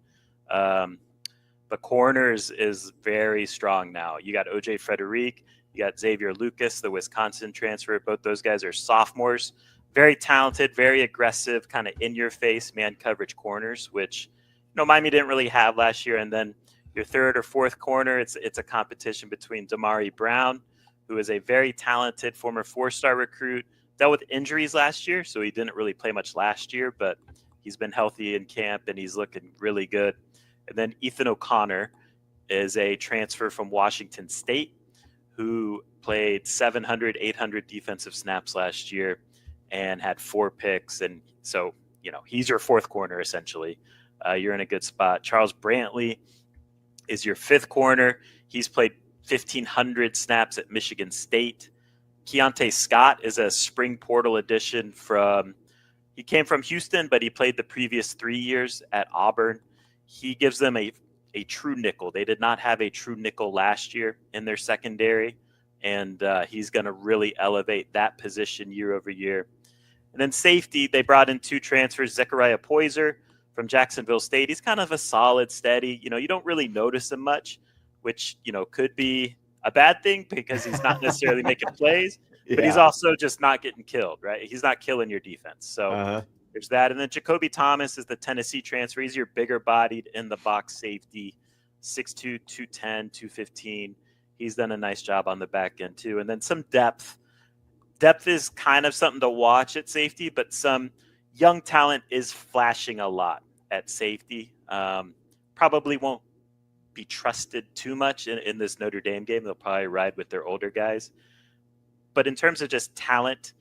But corners is very strong now. You got OJ Frederic, you got Xavier Lucas, the Wisconsin transfer. Both those guys are sophomores. Very talented, very aggressive, kind of in-your-face man coverage corners, which Miami didn't really have last year. And then your third or fourth corner, it's a competition between Damari Brown, who is a very talented former 4-star recruit, dealt with injuries last year, so he didn't really play much last year, but he's been healthy in camp and he's looking really good. And then Ethan O'Connor is a transfer from Washington State who played 700, 800 defensive snaps last year and had 4 picks. And so, he's your 4th corner, essentially. You're in a good spot. Charles Brantley is your 5th corner. He's played 1,500 snaps at Michigan State. Keontae Scott is a spring portal addition he came from Houston, but he played the previous 3 years at Auburn. He gives them a true nickel. They did not have a true nickel last year in their secondary, and he's going to really elevate that position year over year. And then safety, they brought in 2 transfers, Zechariah Poyser from Jacksonville State. He's kind of a solid, steady. You don't really notice him much, which, could be a bad thing because he's not necessarily making plays, but he's also just not getting killed, right? He's not killing your defense. So there's that. And then Jacoby Thomas is the Tennessee transfer. He's your bigger bodied in the box safety, 6'2", 210, 215. He's done a nice job on the back end too. And then some depth. Depth is kind of something to watch at safety, but some young talent is flashing a lot at safety. Probably won't be trusted too much in this Notre Dame game. They'll probably ride with their older guys. But in terms of just talent,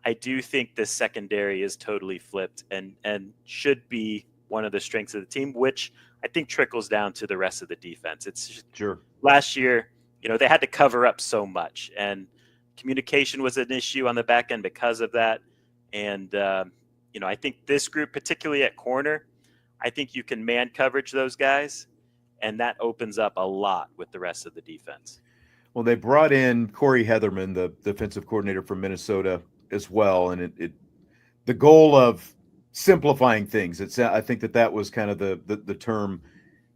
I do think the secondary is totally flipped and should be one of the strengths of the team, which I think trickles down to the rest of the defense. It's just, last year, they had to cover up so much, and communication was an issue on the back end because of that. And, I think this group, particularly at corner, I think you can man coverage those guys, and that opens up a lot with the rest of the defense. Well, they brought in Corey Heatherman, the defensive coordinator from Minnesota, as well, and the goal of simplifying things. I think that was kind of the term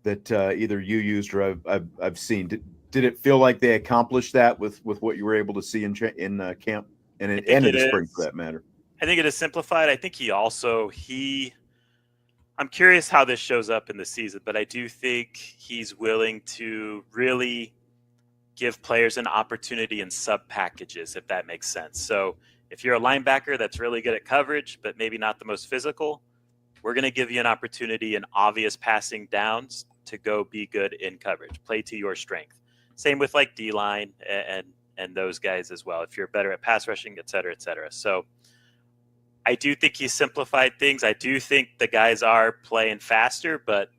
that either you used or I've seen. Did it feel like they accomplished that with what you were able to see in camp and in the spring, for that matter? I think it is simplified. I think I'm curious how this shows up in the season, but I do think he's willing to really give players an opportunity in sub packages, if that makes sense. So if you're a linebacker that's really good at coverage, but maybe not the most physical, we're going to give you an opportunity in obvious passing downs to go be good in coverage, play to your strength. Same with like D-line and those guys as well. If you're better at pass rushing, et cetera, et cetera. So I do think he simplified things. I do think the guys are playing faster, but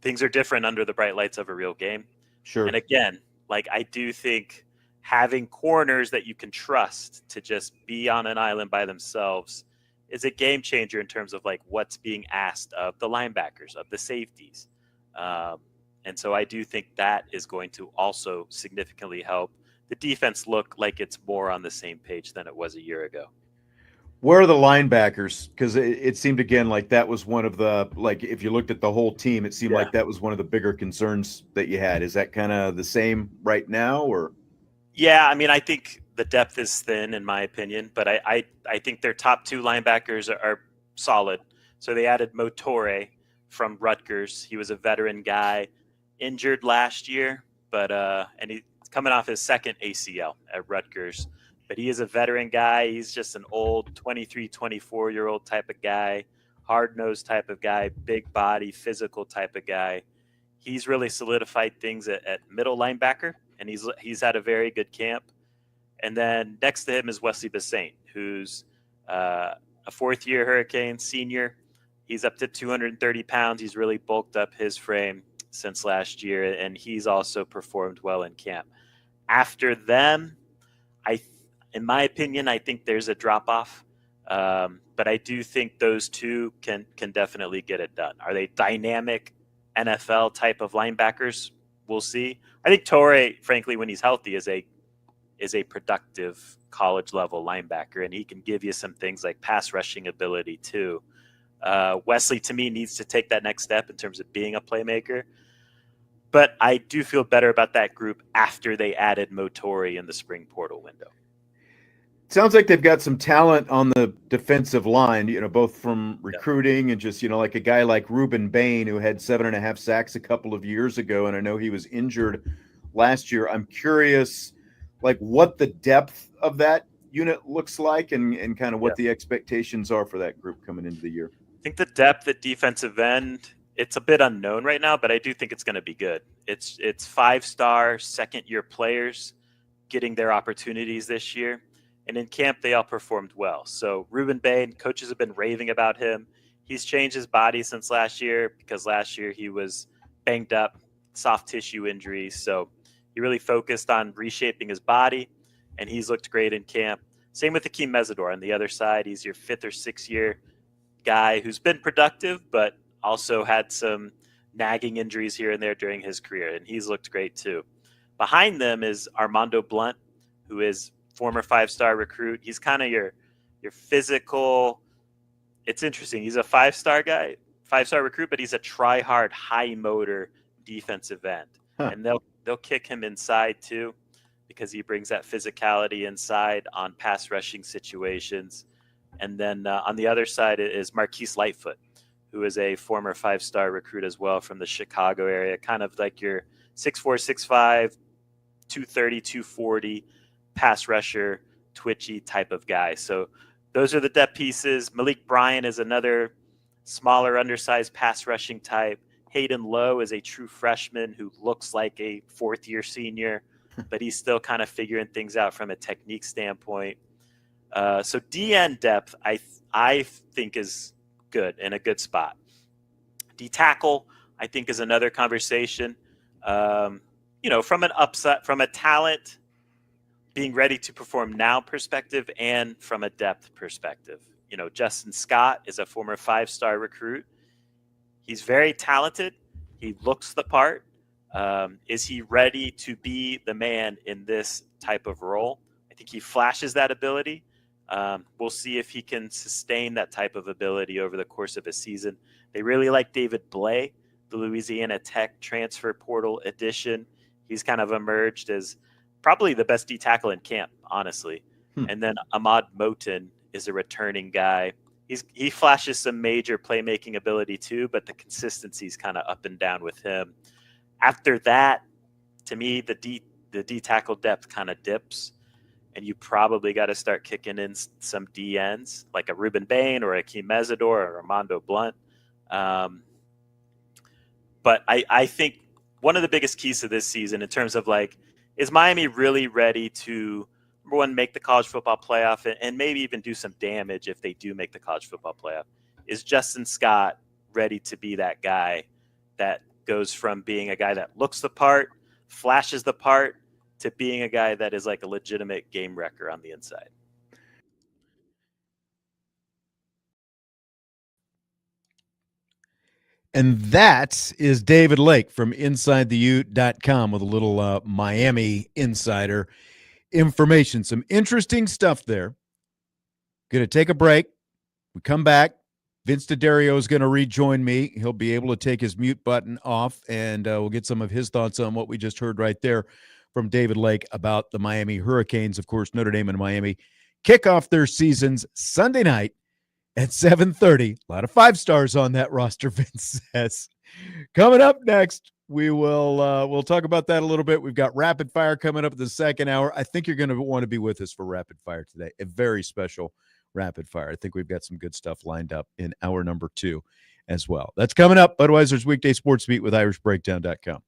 things are different under the bright lights of a real game. Sure. And again, like I do think having corners that you can trust to just be on an island by themselves is a game changer in terms of like what's being asked of the linebackers, of the safeties. And so I do think that is going to also significantly help the defense look like it's more on the same page than it was a year ago. Where are the linebackers? Because it seemed again like that was one of the, like if you looked at the whole team, it seemed like that was one of the bigger concerns that you had. Is that kind of the same right now, or? Yeah, I mean, I think the depth is thin in my opinion, but I think their top two linebackers are solid. So they added Motore from Rutgers. He was a veteran guy, injured last year, but and he's coming off his second ACL at Rutgers. But he is a veteran guy. He's just an old 23, 24-year-old type of guy, hard-nosed type of guy, big body, physical type of guy. He's really solidified things at middle linebacker, and he's had a very good camp. And then next to him is Wesley Bassane, who's a fourth-year Hurricane senior. He's up to 230 pounds. He's really bulked up his frame since last year, and he's also performed well in camp. After them, in my opinion, I think there's a drop-off, but I do think those two can definitely get it done. Are they dynamic NFL type of linebackers? We'll see. I think Torrey, frankly, when he's healthy, is a productive college-level linebacker, and he can give you some things like pass rushing ability too. Wesley, to me, needs to take that next step in terms of being a playmaker. But I do feel better about that group after they added Motori in the spring portal window. Sounds like they've got some talent on the defensive line, both from recruiting and just, like a guy like Ruben Bain, who had 7.5 sacks a couple of years ago. And I know he was injured last year. I'm curious, like what the depth of that unit looks like and kind of what the expectations are for that group coming into the year. I think the depth at defensive end, it's a bit unknown right now, but I do think it's going to be good. It's 5-star second-year players getting their opportunities this year. And in camp, they all performed well. So Ruben Bain, coaches have been raving about him. He's changed his body since last year because last year he was banged up, soft tissue injuries. So he really focused on reshaping his body, and he's looked great in camp. Same with Akeem Mesidor on the other side. He's your 5th or 6th year guy who's been productive, but also had some nagging injuries here and there during his career, and he's looked great too. Behind them is Armando Blunt, who is former 5-star recruit. He's kind of your physical. It's interesting. He's a 5-star guy, 5-star recruit, but he's a try-hard, high-motor defensive end. And they'll kick him inside too because he brings that physicality inside on pass rushing situations. And then on the other side is Marquise Lightfoot, who is a former 5-star recruit as well from the Chicago area, kind of like your 6'4", 6'5", 230, 240 pass rusher, twitchy type of guy. So those are the depth pieces. Malik Bryan is another smaller, undersized pass rushing type. Hayden Lowe is a true freshman who looks like a 4th-year senior, but he's still kind of figuring things out from a technique standpoint. So DN depth, I think is good, in a good spot. D tackle, I think, is another conversation. From an upside, from a talent, being ready to perform now perspective, and from a depth perspective. Justin Scott is a former 5-star recruit. He's very talented. He looks the part. Is he ready to be the man in this type of role? I think he flashes that ability. We'll see if he can sustain that type of ability over the course of a season. They really like David Blay, the Louisiana Tech transfer portal addition. He's kind of emerged as probably the best D tackle in camp, honestly. And then Ahmad Moten is a returning guy. He flashes some major playmaking ability too, but the consistency is kind of up and down with him. After that, to me, the D tackle depth kind of dips, and you probably got to start kicking in some DNs like a Ruben Bain or a Akeem Mesidor or Armando Blunt. But I think one of the biggest keys to this season in terms of is Miami really ready to, number one, make the college football playoff and maybe even do some damage if they do make the college football playoff? Is Justin Scott ready to be that guy that goes from being a guy that looks the part, flashes the part, to being a guy that is like a legitimate game wrecker on the inside? And that is David Lake from InsideTheU.com with a little Miami insider information. Some interesting stuff there. Going to take a break. We come back. Vince DeDario is going to rejoin me. He'll be able to take his mute button off, and we'll get some of his thoughts on what we just heard right there from David Lake about the Miami Hurricanes. Of course, Notre Dame and Miami kick off their seasons Sunday night at 7:30. A lot of 5-stars on that roster, Vince says. Coming up next, we'll talk about that a little bit. We've got Rapid Fire coming up in the second hour. I think you're going to want to be with us for Rapid Fire today. A very special Rapid Fire. I think we've got some good stuff lined up in hour number 2 as well. That's coming up. Budweiser's Weekday Sports Beat with IrishBreakdown.com.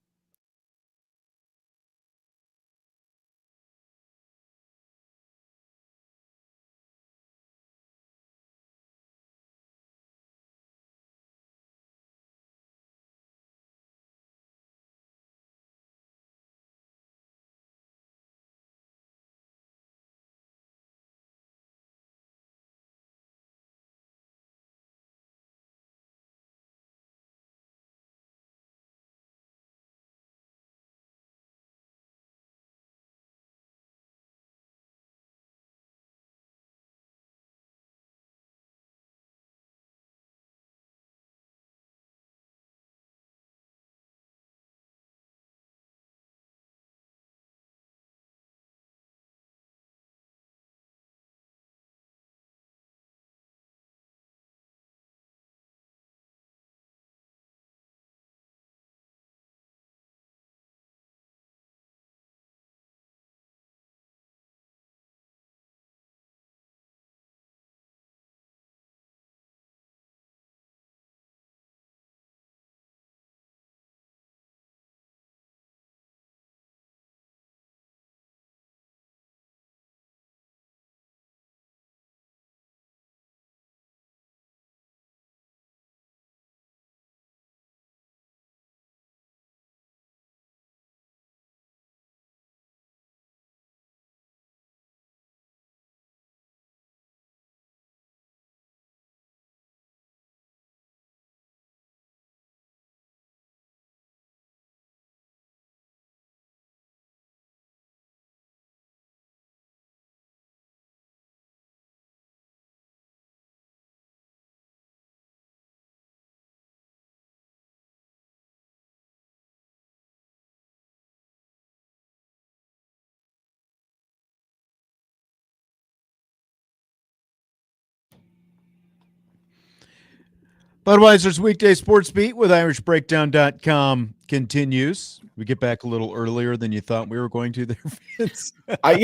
Budweiser's Weekday Sports Beat with IrishBreakdown.com continues. We get back a little earlier than you thought we were going to there, Vince. I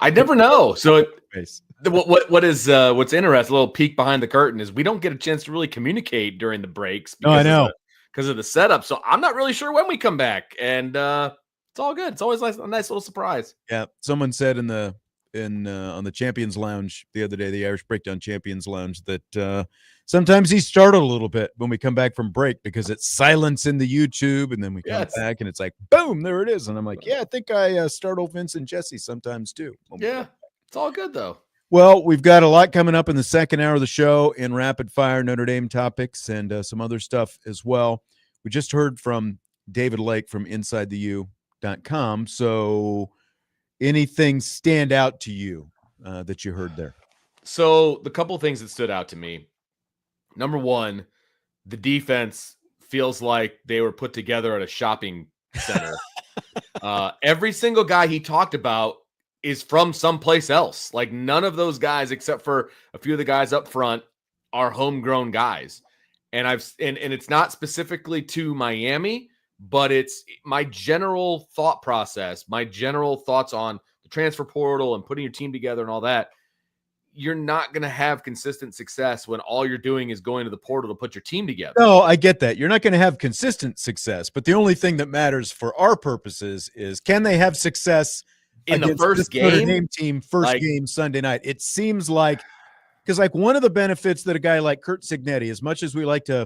never know. So what's interesting, a little peek behind the curtain, is we don't get a chance to really communicate during the breaks because of the setup. So I'm not really sure when we come back, and it's all good. It's always a nice little surprise. Yeah, someone said on the Champions Lounge the other day, the Irish Breakdown Champions Lounge, that sometimes he startled a little bit when we come back from break because it's silence in the YouTube, and then we come back and it's like, boom, there it is. And I'm like, yeah, I think I startle Vince and Jesse sometimes too. Yeah, it's all good though. Well, we've got a lot coming up in the second hour of the show in rapid fire Notre Dame topics and some other stuff as well. We just heard from David Lake from InsideTheU.com. So anything stand out to you that you heard there? So the couple things that stood out to me. Number one, the defense feels like they were put together at a shopping center. Every single guy he talked about is from someplace else. Like none of those guys, except for a few of the guys up front, are homegrown guys. And it's not specifically to Miami, but it's my general thought process, my general thoughts on the transfer portal and putting your team together and all that. You're not going to have consistent success when all you're doing is going to the portal to put your team together. No, I get that. You're not going to have consistent success, but the only thing that matters for our purposes is can they have success in the first game? Notre Dame team, game Sunday night. It seems like because like one of the benefits that a guy like Curt Cignetti, as much as we like to,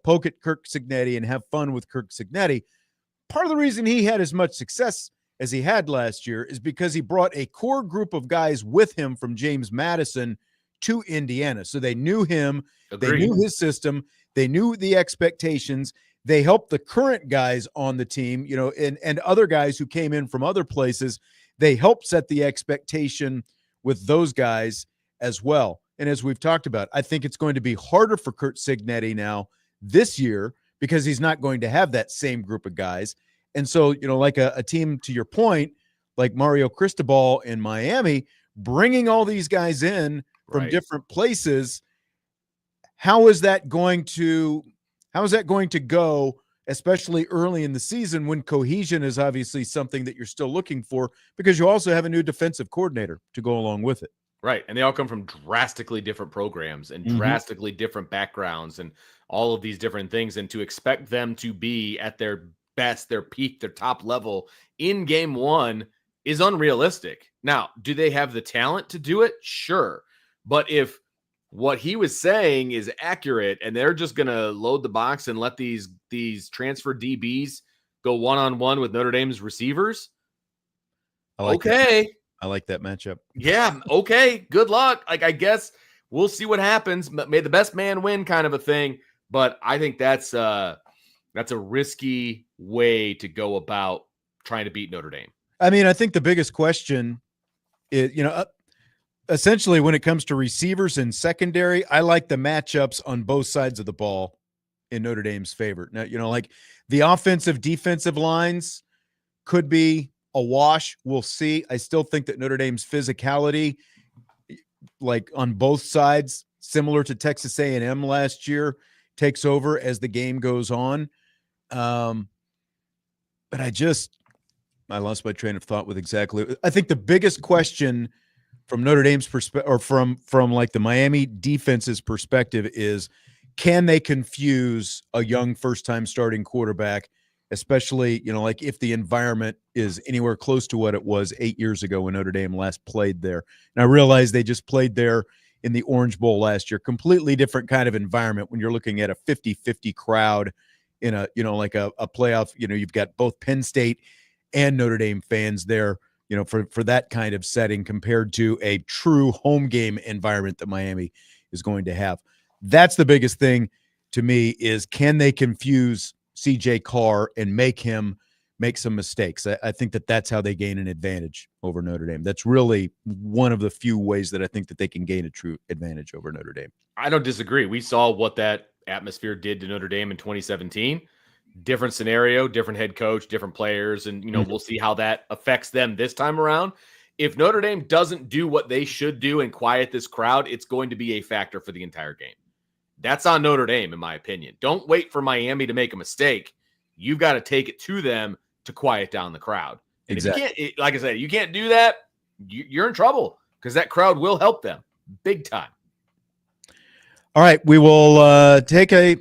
poke at Curt Cignetti and have fun with Curt Cignetti, part of the reason he had as much success as he had last year is because he brought a core group of guys with him from James Madison to Indiana. So they knew him, They knew his system, they knew the expectations. They helped the current guys on the team, and other guys who came in from other places. They helped set the expectation with those guys as well. And as we've talked about, I think it's going to be harder for Curt Cignetti now this year because he's not going to have that same group of guys. And so, like a team, to your point, like Mario Cristobal in Miami, bringing all these guys in from different places, how is that going to go, especially early in the season when cohesion is obviously something that you're still looking for because you also have a new defensive coordinator to go along with it. Right. And they all come from drastically different programs and drastically different backgrounds and all of these different things. And to expect them to be at their best, their peak, their top level in game one is unrealistic. Now, do they have the talent to do it? Sure. But if what he was saying is accurate and they're just going to load the box and let these transfer DBs go one-on-one with Notre Dame's receivers, I like that matchup. Yeah. Okay. Good luck. I guess we'll see what happens. May the best man win kind of a thing. But I think that's a risky way to go about trying to beat Notre Dame. I mean, I think the biggest question is, essentially when it comes to receivers and secondary, I like the matchups on both sides of the ball in Notre Dame's favor. Now, like the offensive defensive lines could be a wash. We'll see. I still think that Notre Dame's physicality, like on both sides, similar to Texas A&M last year, takes over as the game goes on. But I lost my train of thought with exactly. I think the biggest question from Notre Dame's perspective, or from like the Miami defense's perspective, is can they confuse a young first-time starting quarterback, especially, like if the environment is anywhere close to what it was 8 years ago when Notre Dame last played there. And I realize they just played there in the Orange Bowl last year, completely different kind of environment when you're looking at a 50-50 crowd in a, like a playoff, you've got both Penn State and Notre Dame fans there, for that kind of setting compared to a true home game environment that Miami is going to have. That's the biggest thing to me is can they confuse CJ Carr and make him make some mistakes? I think that's how they gain an advantage over Notre Dame. That's really one of the few ways that I think that they can gain a true advantage over Notre Dame. I don't disagree. We saw what that atmosphere did to Notre Dame in 2017. Different scenario, different head coach, different players, and we'll see how that affects them this time around. If Notre Dame doesn't do what they should do and quiet this crowd, it's going to be a factor for the entire game. That's on Notre Dame, in my opinion. Don't wait for Miami to make a mistake. You've got to take it to them to quiet down the crowd. And exactly. If you can't, like I said, you can't do that, you're in trouble because that crowd will help them big time. All right, we will take a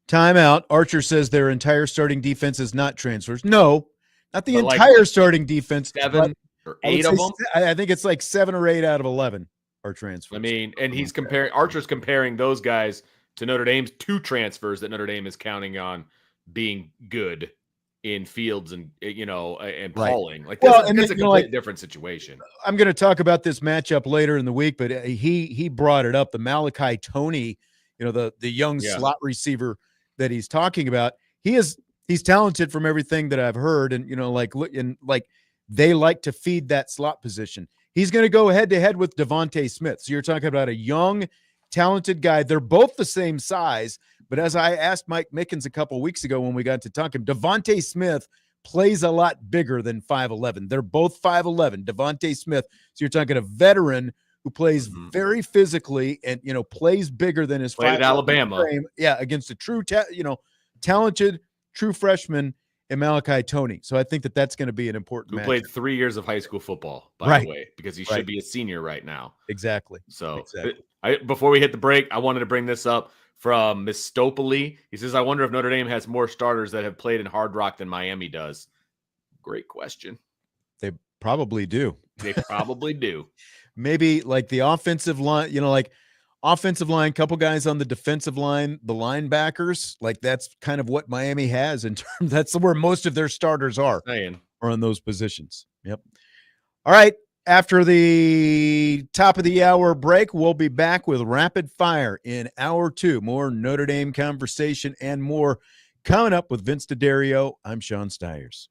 timeout. Archer says their entire starting defense is not transfers. No, not the entire starting defense. 7 or 8 of them. I think it's like 7 or 8 out of 11 are transfers. I mean, and he's comparing Archer's comparing those guys to Notre Dame's 2 transfers that Notre Dame is counting on being good. in Fields and and Right. Pauling. Like Well, that's, and that's then, a complete different situation. I'm going to talk about this matchup later in the week, but he brought it up. The Malachi Tony, the young Yeah. slot receiver that he's talking about. He's talented from everything that I've heard, and they like to feed that slot position. He's going to go head to head with Devontae Smith. So you're talking about a young, talented guy. They're both the same size, but as I asked Mike Mickens a couple weeks ago when we got to talking, Devontae Smith plays a lot bigger than 5'11". They're both 5'11". Devontae Smith. So you're talking a veteran who plays very physically and plays bigger than his Played at 5'11" Alabama. frame. Yeah, against a true talented true freshman in Malachi Tony. So I think that's going to be an important match. Who played 3 years of high school football, by the way, because he should Right. be a senior right now. Exactly. So Exactly. before we hit the break, I wanted to bring this up from Miss Stopoli. He says, I wonder if Notre Dame has more starters that have played in Hard Rock than Miami does. Great question. They probably do. They probably do. Maybe like the offensive line, offensive line, couple guys on the defensive line, the linebackers, like that's kind of what Miami has in terms. That's where most of their starters are on those positions. Yep. All right. After the top of the hour break, we'll be back with rapid fire in hour 2. More Notre Dame conversation and more coming up with Vince DeDario. I'm Sean Stires.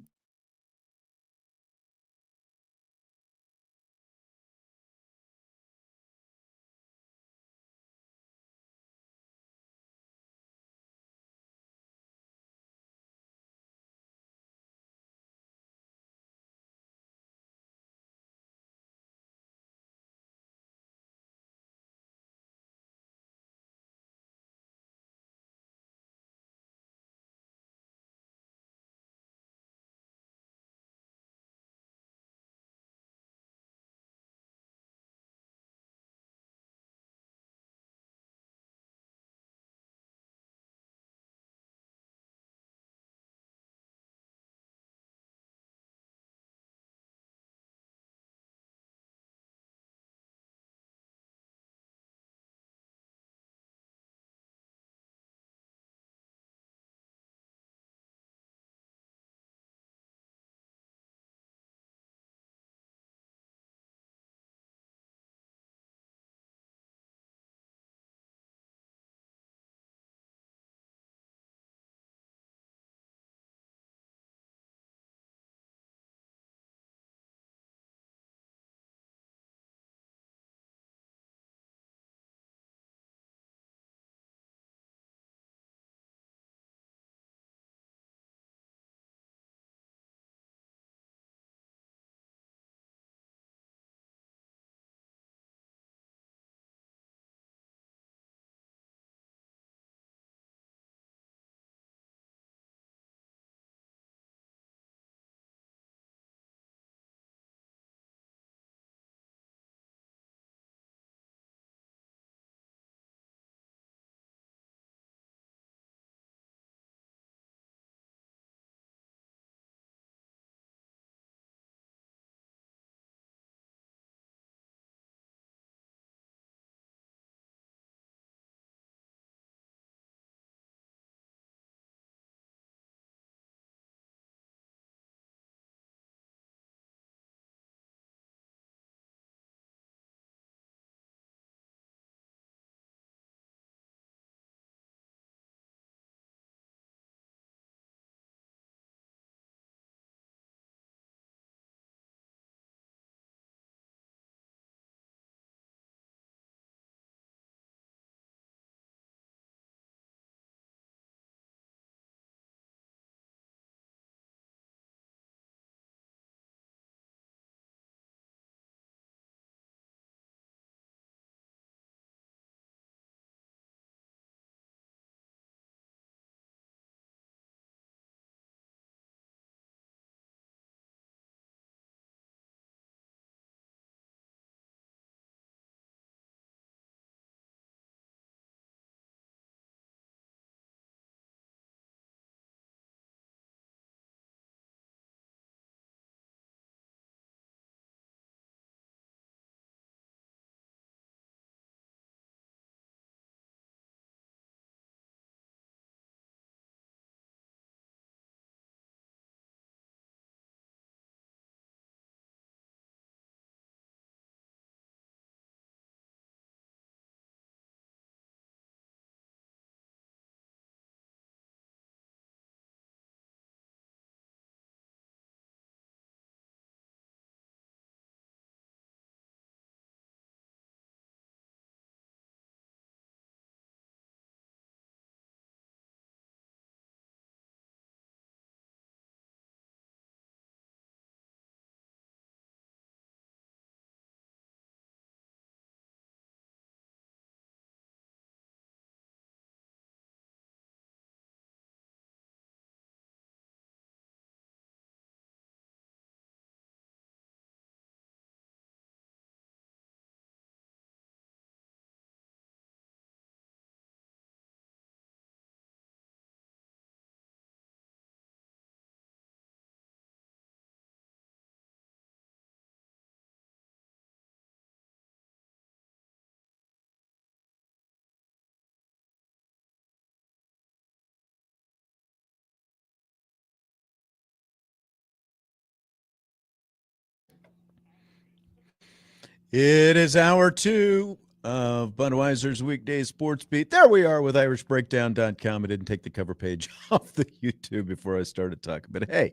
It is hour 2 of Budweiser's Weekday Sportsbeat. There we are with IrishBreakdown.com. I didn't take the cover page off the YouTube before I started talking, but hey,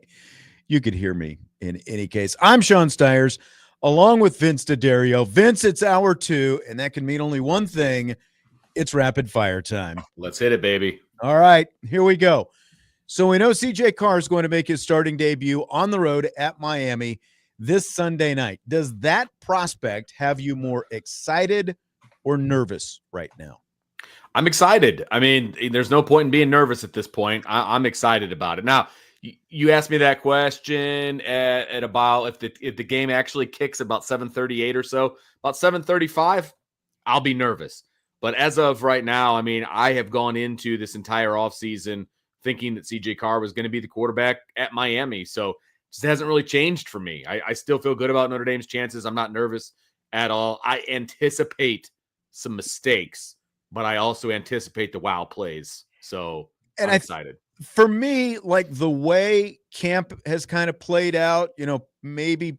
you could hear me in any case. I'm Sean Stires, along with Vince DeDario. Vince, it's hour 2, and that can mean only one thing. It's rapid fire time. Let's hit it, baby. All right, here we go. So we know CJ Carr is going to make his starting debut on the road at Miami this Sunday night. Does that prospect have you more excited or nervous right now? I'm excited. I mean, there's no point in being nervous at this point. I'm excited about it. Now, you asked me that question at about if the game actually kicks about 7:38 or so, about 7:35, I'll be nervous. But as of right now, I mean, I have gone into this entire offseason thinking that CJ Carr was going to be the quarterback at Miami. So it just hasn't really changed for me. I still feel good about Notre Dame's chances. I'm not nervous at all. I anticipate some mistakes, but I also anticipate the wow plays. So I'm excited. For me, like the way camp has kind of played out, maybe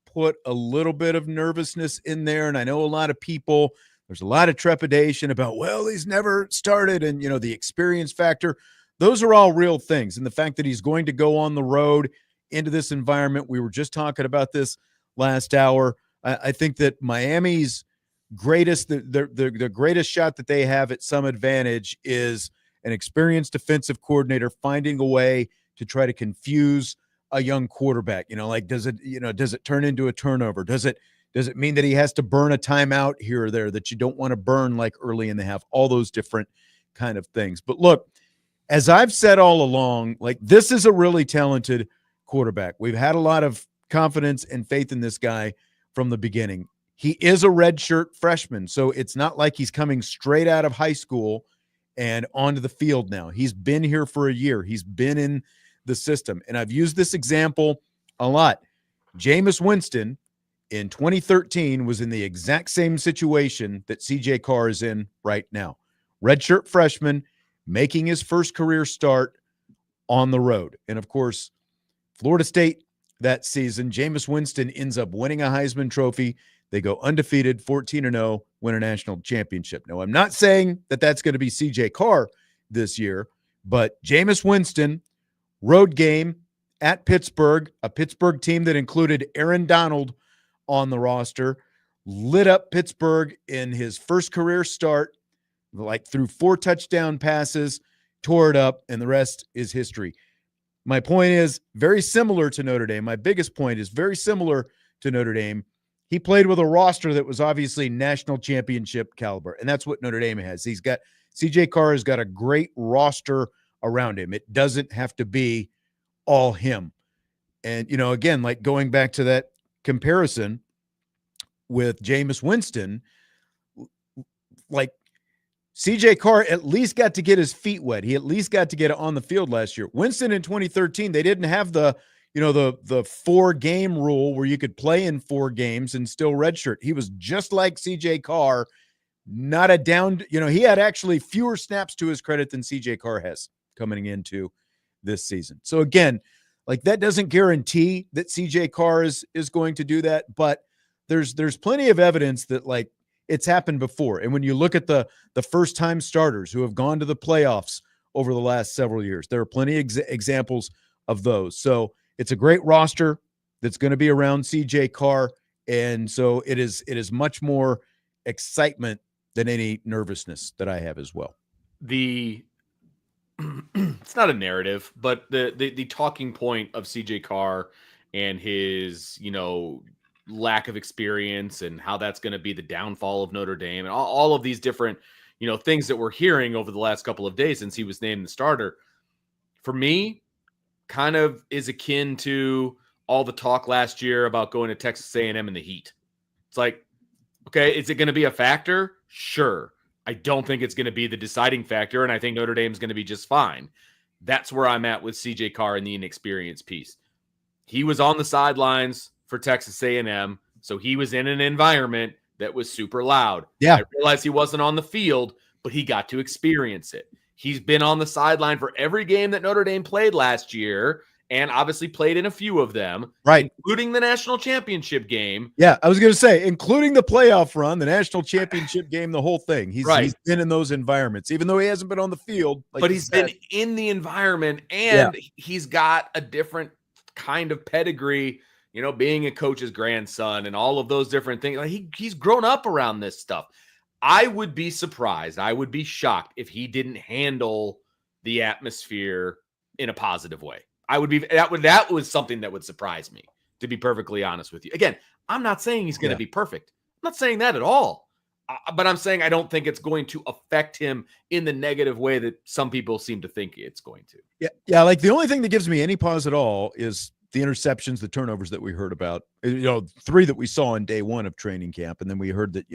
put a little bit of nervousness in there. And I know a lot of people, there's a lot of trepidation about, well, he's never started. And, the experience factor, those are all real things. And the fact that he's going to go on the road into this environment, we were just talking about this last hour. I think that Miami's greatest, the greatest shot that they have at some advantage is an experienced defensive coordinator finding a way to try to confuse a young quarterback. Does it turn into a turnover? Does it mean that he has to burn a timeout here or there that you don't want to burn like early in the half? All those different kind of things. But look, as I've said all along, like this is a really talented quarterback. We've had a lot of confidence and faith in this guy from the beginning. He is a redshirt freshman, so it's not like he's coming straight out of high school and onto the field now. He's been here for a year. He's been in the system. And I've used this example a lot. Jameis Winston in 2013 was in the exact same situation that CJ Carr is in right now. Redshirt freshman, making his first career start on the road. And of course, Florida State that season, Jameis Winston ends up winning a Heisman Trophy. They go undefeated, 14-0, win a national championship. Now, I'm not saying that that's going to be CJ Carr this year, but Jameis Winston, road game at Pittsburgh, a Pittsburgh team that included Aaron Donald on the roster, lit up Pittsburgh in his first career start, like threw 4 touchdown passes, tore it up, and the rest is history. My point is very similar to Notre Dame. My biggest point is very similar to Notre Dame. He played with a roster that was obviously national championship caliber, and that's what Notre Dame has. CJ Carr has got a great roster around him. It doesn't have to be all him. And, again, like going back to that comparison with Jameis Winston, like CJ Carr at least got to get his feet wet. He at least got to get it on the field last year. Winston in 2013, they didn't have the 4-game rule where you could play in 4 games and still redshirt. He was just like CJ Carr, not a down, he had actually fewer snaps to his credit than CJ Carr has coming into this season. So again, like that doesn't guarantee that CJ Carr is going to do that, but there's plenty of evidence that like it's happened before. And when you look at the first-time starters who have gone to the playoffs over the last several years, there are plenty of examples of those. So it's a great roster that's going to be around CJ Carr, and so it is much more excitement than any nervousness that I have as well. It's not a narrative, but the talking point of CJ Carr and his, lack of experience and how that's going to be the downfall of Notre Dame and all of these different, things that we're hearing over the last couple of days since he was named the starter, for me, kind of is akin to all the talk last year about going to Texas A&M in the heat. It's like, okay, is it going to be a factor? Sure. I don't think it's going to be the deciding factor, and I think Notre Dame's going to be just fine. That's where I'm at with CJ Carr and the inexperience piece. He was on the sidelines for Texas A&M, so he was in an environment that was super loud. Yeah. I realized he wasn't on the field, but he got to experience it. He's been on the sideline for every game that Notre Dame played last year, and obviously played in a few of them, right, including the national championship game. Yeah, I was going to say, including the playoff run, the national championship game, the whole thing. He's been in those environments, even though he hasn't been on the field. But he's been in the environment, and he's got a different kind of pedigree, being a coach's grandson and all of those different things. Like he's grown up around this stuff. I would be surprised. I would be shocked if he didn't handle the atmosphere in a positive way. That was something that would surprise me, to be perfectly honest with you. Again, I'm not saying he's going to be perfect. I'm not saying that at all. But I'm saying I don't think it's going to affect him in the negative way that some people seem to think it's going to. Yeah. Like the only thing that gives me any pause at all is the interceptions, the turnovers that we heard about. 3 that we saw in day 1 of training camp, and then we heard that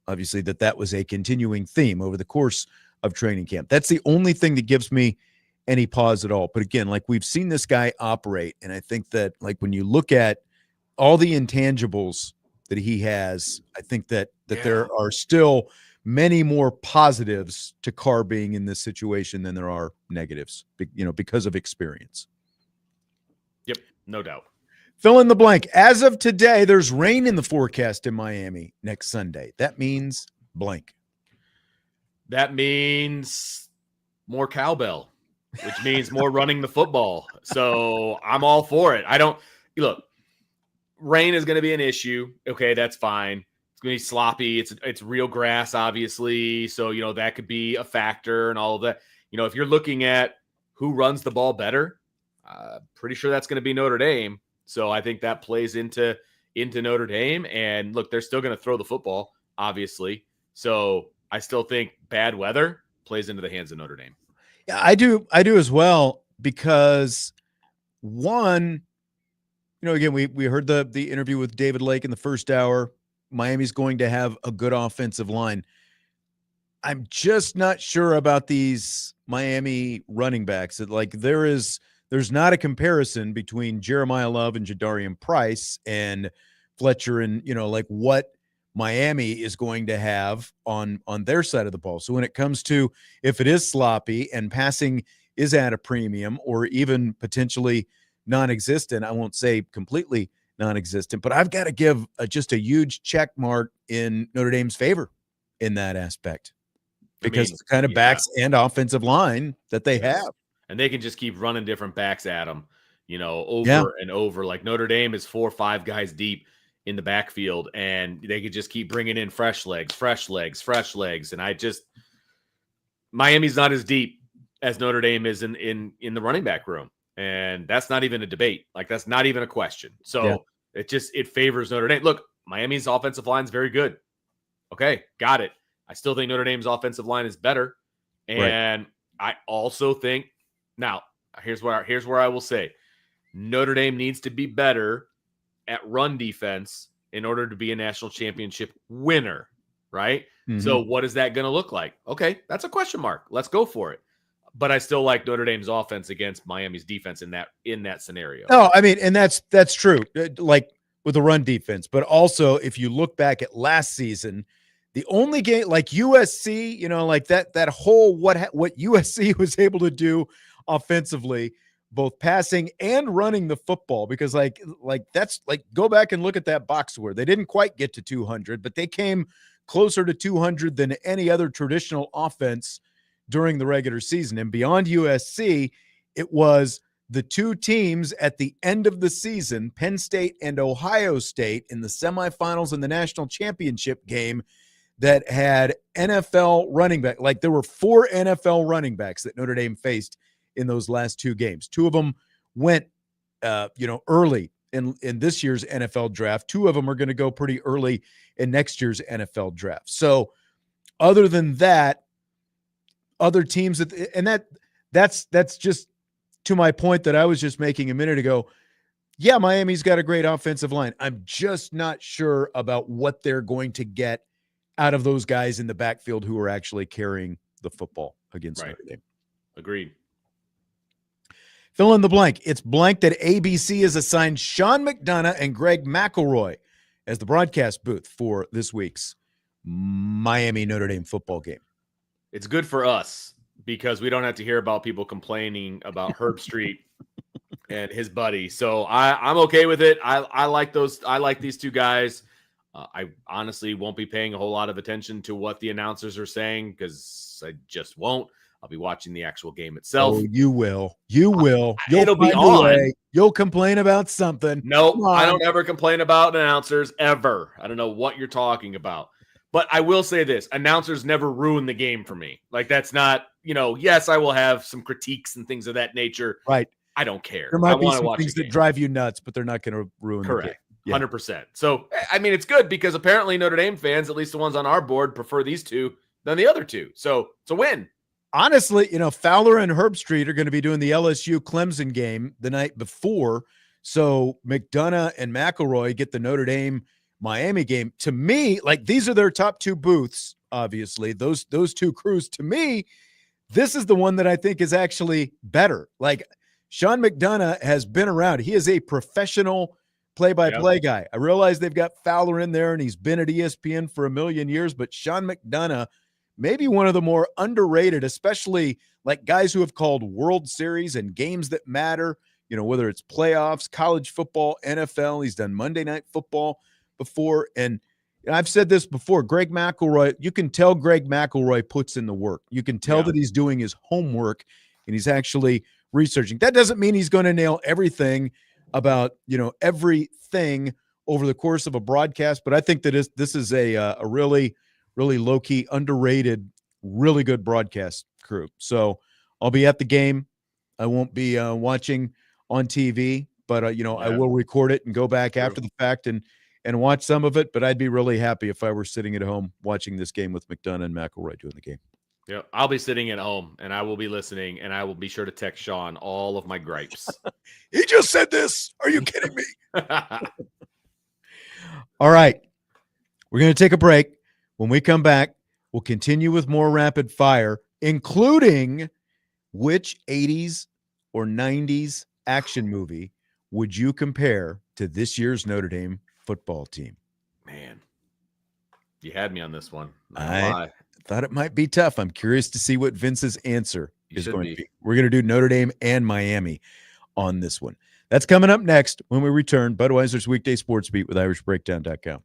obviously that was a continuing theme over the course of training camp. That's the only thing that gives me any pause at all. But again, like we've seen this guy operate, and I think that like when you look at all the intangibles that he has, I think that there are still many more positives to Carr being in this situation than there are negatives, because of experience. Yep, no doubt. Fill in the blank. As of today, there's rain in the forecast in Miami next Sunday. That means blank. That means more cowbell, which means more running the football. So I'm all for it. Look, rain is going to be an issue. Okay, that's fine. It's going to be sloppy. It's real grass, obviously. So, that could be a factor and all of that. If you're looking at who runs the ball better, pretty sure that's going to be Notre Dame. So I think that plays into Notre Dame. And look, they're still going to throw the football, obviously. So I still think bad weather plays into the hands of Notre Dame. Yeah, I do as well, because one, again, we heard the interview with David Lake in the first hour. Miami's going to have a good offensive line. I'm just not sure about these Miami running backs. There's not a comparison between Jeremiah Love and Jadarian Price and Fletcher and, what Miami is going to have on their side of the ball. So when it comes to if it is sloppy and passing is at a premium or even potentially non-existent, I won't say completely non-existent, but I've got to give just a huge check mark in Notre Dame's favor in that aspect because of the kind of backs and offensive line that they have. And they can just keep running different backs at them, over and over. Like Notre Dame is 4 or 5 guys deep in the backfield, and they could just keep bringing in fresh legs. And Miami's not as deep as Notre Dame is in the running back room. And that's not even a debate. Like, that's not even a question. So it favors Notre Dame. Look, Miami's offensive line is very good. Okay, got it. I still think Notre Dame's offensive line is better. And I also think, now, here's where I will say, Notre Dame needs to be better at run defense in order to be a national championship winner, right? Mm-hmm. So what is that going to look like? Okay, that's a question mark. Let's go for it. But I still like Notre Dame's offense against Miami's defense in that scenario. No, I mean, and that's true, like with the run defense. But also, if you look back at last season, the only game like USC, like that whole what USC was able to do offensively, both passing and running the football, because like that's like, go back and look at that box score. They didn't quite get to 200, but they came closer to 200 than any other traditional offense during the regular season. And beyond USC, it was the 2 teams at the end of the season, Penn State and Ohio State, in the semifinals and the national championship game, that had NFL running back. Like, there were 4 NFL running backs that Notre Dame faced in those last 2 games. 2 of them went, early in this year's NFL draft. 2 of them are going to go pretty early in next year's NFL draft. So other than that, other teams that's just to my point that I was just making a minute ago. Yeah, Miami's got a great offensive line. I'm just not sure about what they're going to get out of those guys in the backfield who are actually carrying the football against Notre Dame. Agreed. Fill in the blank. It's blank that ABC has assigned Sean McDonough and Greg McElroy as the broadcast booth for this week's Miami Notre Dame football game. It's good for us because we don't have to hear about people complaining about Herb Street and his buddy. So I'm okay with it. I like those. I like these two guys. I honestly won't be paying a whole lot of attention to what the announcers are saying because I just won't. I'll be watching the actual game itself. Oh, you will. You will. You'll It'll be find a on. way. You'll complain about something. Nope. Come on. I don't ever complain about announcers ever. I don't know what you're talking about. But I will say this, announcers never ruin the game for me. Like that's not, yes, I will have some critiques and things of that nature. Right. I don't care. There might I be want to some watch things the that game. drive you nuts, but they're not going to ruin Correct. the game. 100%. So, I mean, it's good because apparently Notre Dame fans, at least the ones on our board, prefer these two than the other two. So it's a win. Honestly, Fowler and Herbstreit are going to be doing the LSU Clemson game the night before. So McDonough and McElroy get the Notre Dame Miami game. To me, like these are their top two booths, obviously. Those two crews, to me, this is the one that I think is actually better. Like Sean McDonough has been around. He is a professional play-by-play guy. I realize they've got Fowler in there and he's been at ESPN for a million years, but Sean McDonough, maybe one of the more underrated, especially like guys who have called World Series and games that matter, whether it's playoffs, college football, NFL. He's done Monday Night Football before. And I've said this before, Greg McElroy, you can tell Greg McElroy puts in the work. You can tell that he's doing his homework and he's actually researching. That doesn't mean he's going to nail everything about, everything over the course of a broadcast. But I think that this is a really, really low-key, underrated, really good broadcast crew. So I'll be at the game. I won't be watching on TV, but, I will record it and go back after the fact and watch some of it. But I'd be really happy if I were sitting at home watching this game with McDonough and McElroy doing the game. Yeah, I'll be sitting at home and I will be listening and I will be sure to text Sean all of my gripes. He just said this. Are you kidding me? All right. We're going to take a break. When we come back, we'll continue with more rapid fire, including which 80s or 90s action movie would you compare to this year's Notre Dame football team? Man, you had me on this one. I thought it might be tough. I'm curious to see what Vince's answer is going to be. We're going to do Notre Dame and Miami on this one. That's coming up next when we return. Budweiser's Weekday Sports Beat with IrishBreakdown.com.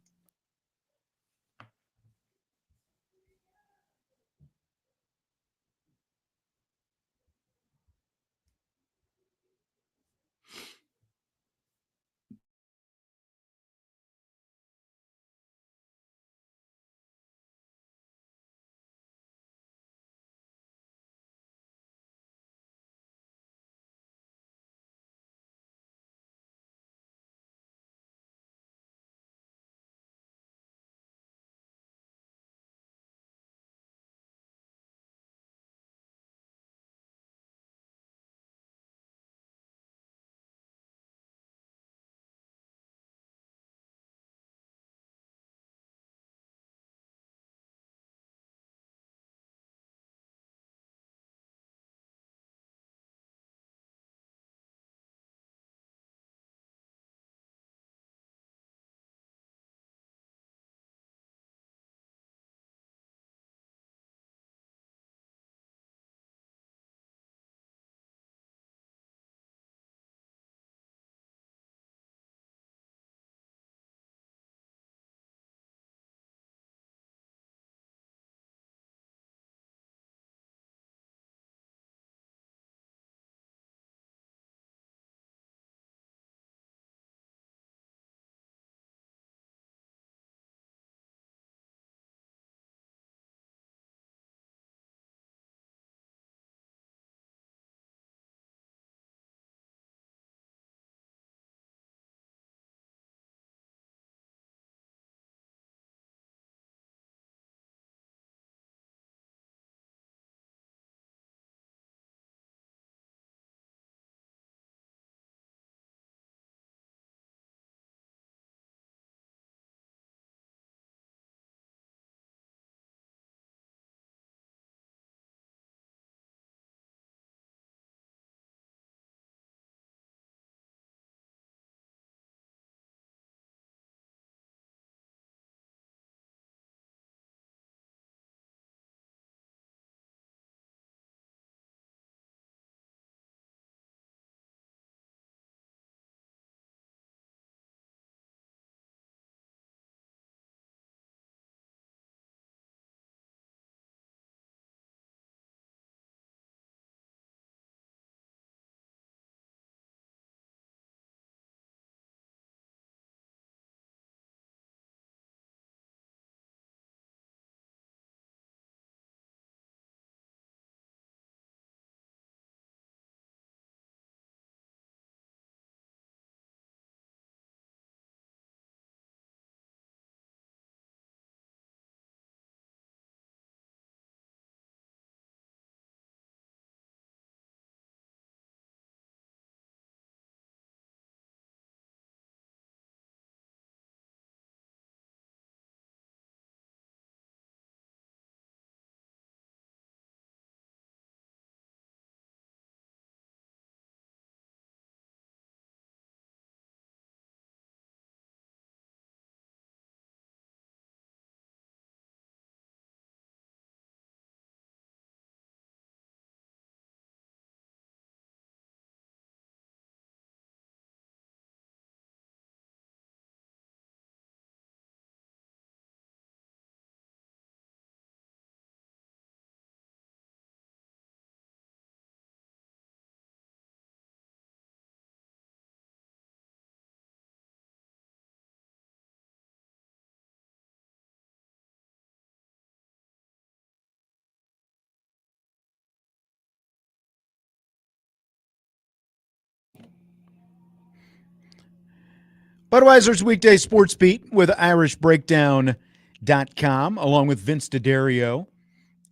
Budweiser's Weekday Sportsbeat with IrishBreakdown.com, along with Vince DeDario.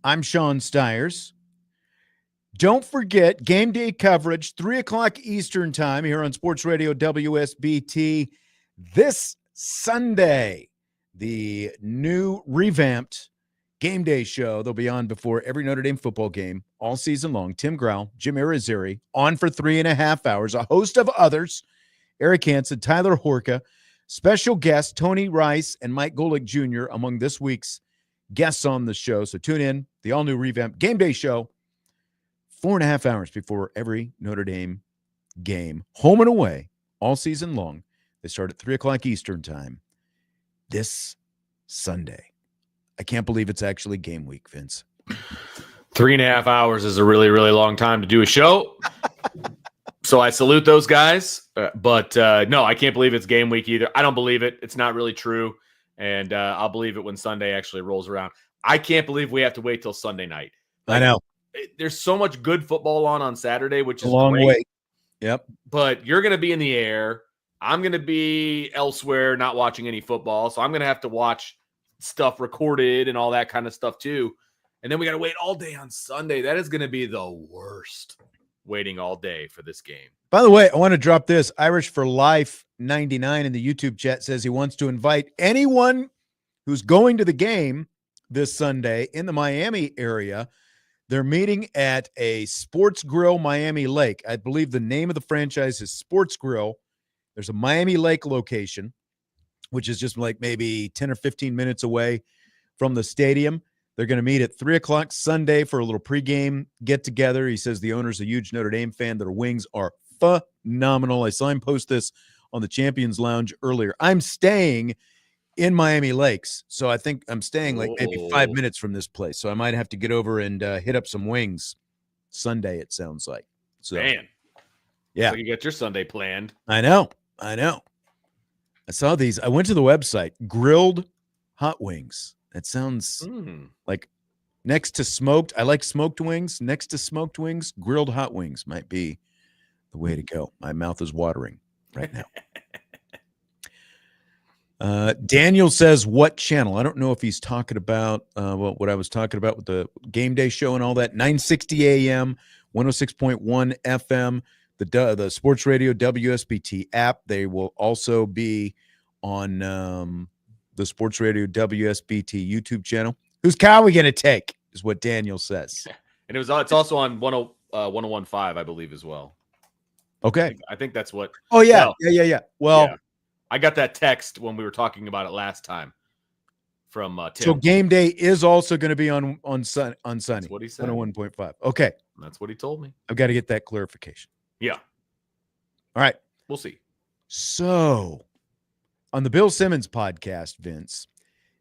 I'm Sean Stires. Don't forget, game day coverage, 3 o'clock Eastern time here on Sports Radio WSBT this Sunday. The new revamped game day show. They'll be on before every Notre Dame football game all season long. Tim Grau, Jim Irizarry, on for 3.5 hours. A host of others, Eric Hansen, Tyler Horka, special guests Tony Rice and Mike Golick Jr. among this week's guests on the show. So tune in, the all-new revamped game day show, 4.5 hours before every Notre Dame game, home and away, all season long. They start at 3 o'clock Eastern time this Sunday. I can't believe it's actually game week, Vince. 3.5 hours is a really, really long time to do a show. So I salute those guys. But no, I can't believe it's game week either. I don't believe it. It's not really true. And I'll believe it when Sunday actually rolls around. I can't believe we have to wait till Sunday night. I know. There's so much good football on Saturday, which is a long great. way. Yep. But you're going to be in the air. I'm going to be elsewhere, not watching any football. So I'm going to have to watch stuff recorded and all that kind of stuff too. And then we got to wait all day on Sunday. That is going to be the worst, waiting all day for this game. By the way, I want to drop this. Irish for Life 99 in the YouTube chat says he wants to invite anyone who's going to the game this Sunday in the Miami area. They're meeting at a Sports Grill Miami Lake. I believe the name of the franchise is Sports Grill. There's a Miami Lake location, which is just like maybe 10 or 15 minutes away from the stadium. They're going to meet at 3 o'clock Sunday for a little pregame get-together. He says the owner's a huge Notre Dame fan. Their wings are phenomenal. I saw him post this on the Champions Lounge earlier. I'm staying in Miami Lakes, so I think I'm staying like maybe 5 minutes from this place. So I might have to get over and hit up some wings Sunday, it sounds like. So, man, yeah. So you got your Sunday planned. I know. I saw these. I went to the website, grilled hot wings. That sounds like next to smoked. I like smoked wings. Next to smoked wings, grilled hot wings might be the way to go. My mouth is watering right now. Daniel says, what channel? I don't know if he's talking about what I was talking about with the game day show and all that. 960 AM, 106.1 FM. The Sports Radio WSBT app. They will also be on the Sports Radio WSBT YouTube channel. Whose car are we going to take is what Daniel says. And it's also on 101.5, I believe, as well. Okay. I think that's what. Oh, yeah. Yeah. Well, yeah. I got that text when we were talking about it last time from Tim. So game day is also going to be on Sunny. That's what he said. 101.5. Okay. That's what he told me. I've got to get that clarification. Yeah. All right. We'll see. So on the Bill Simmons podcast, Vince,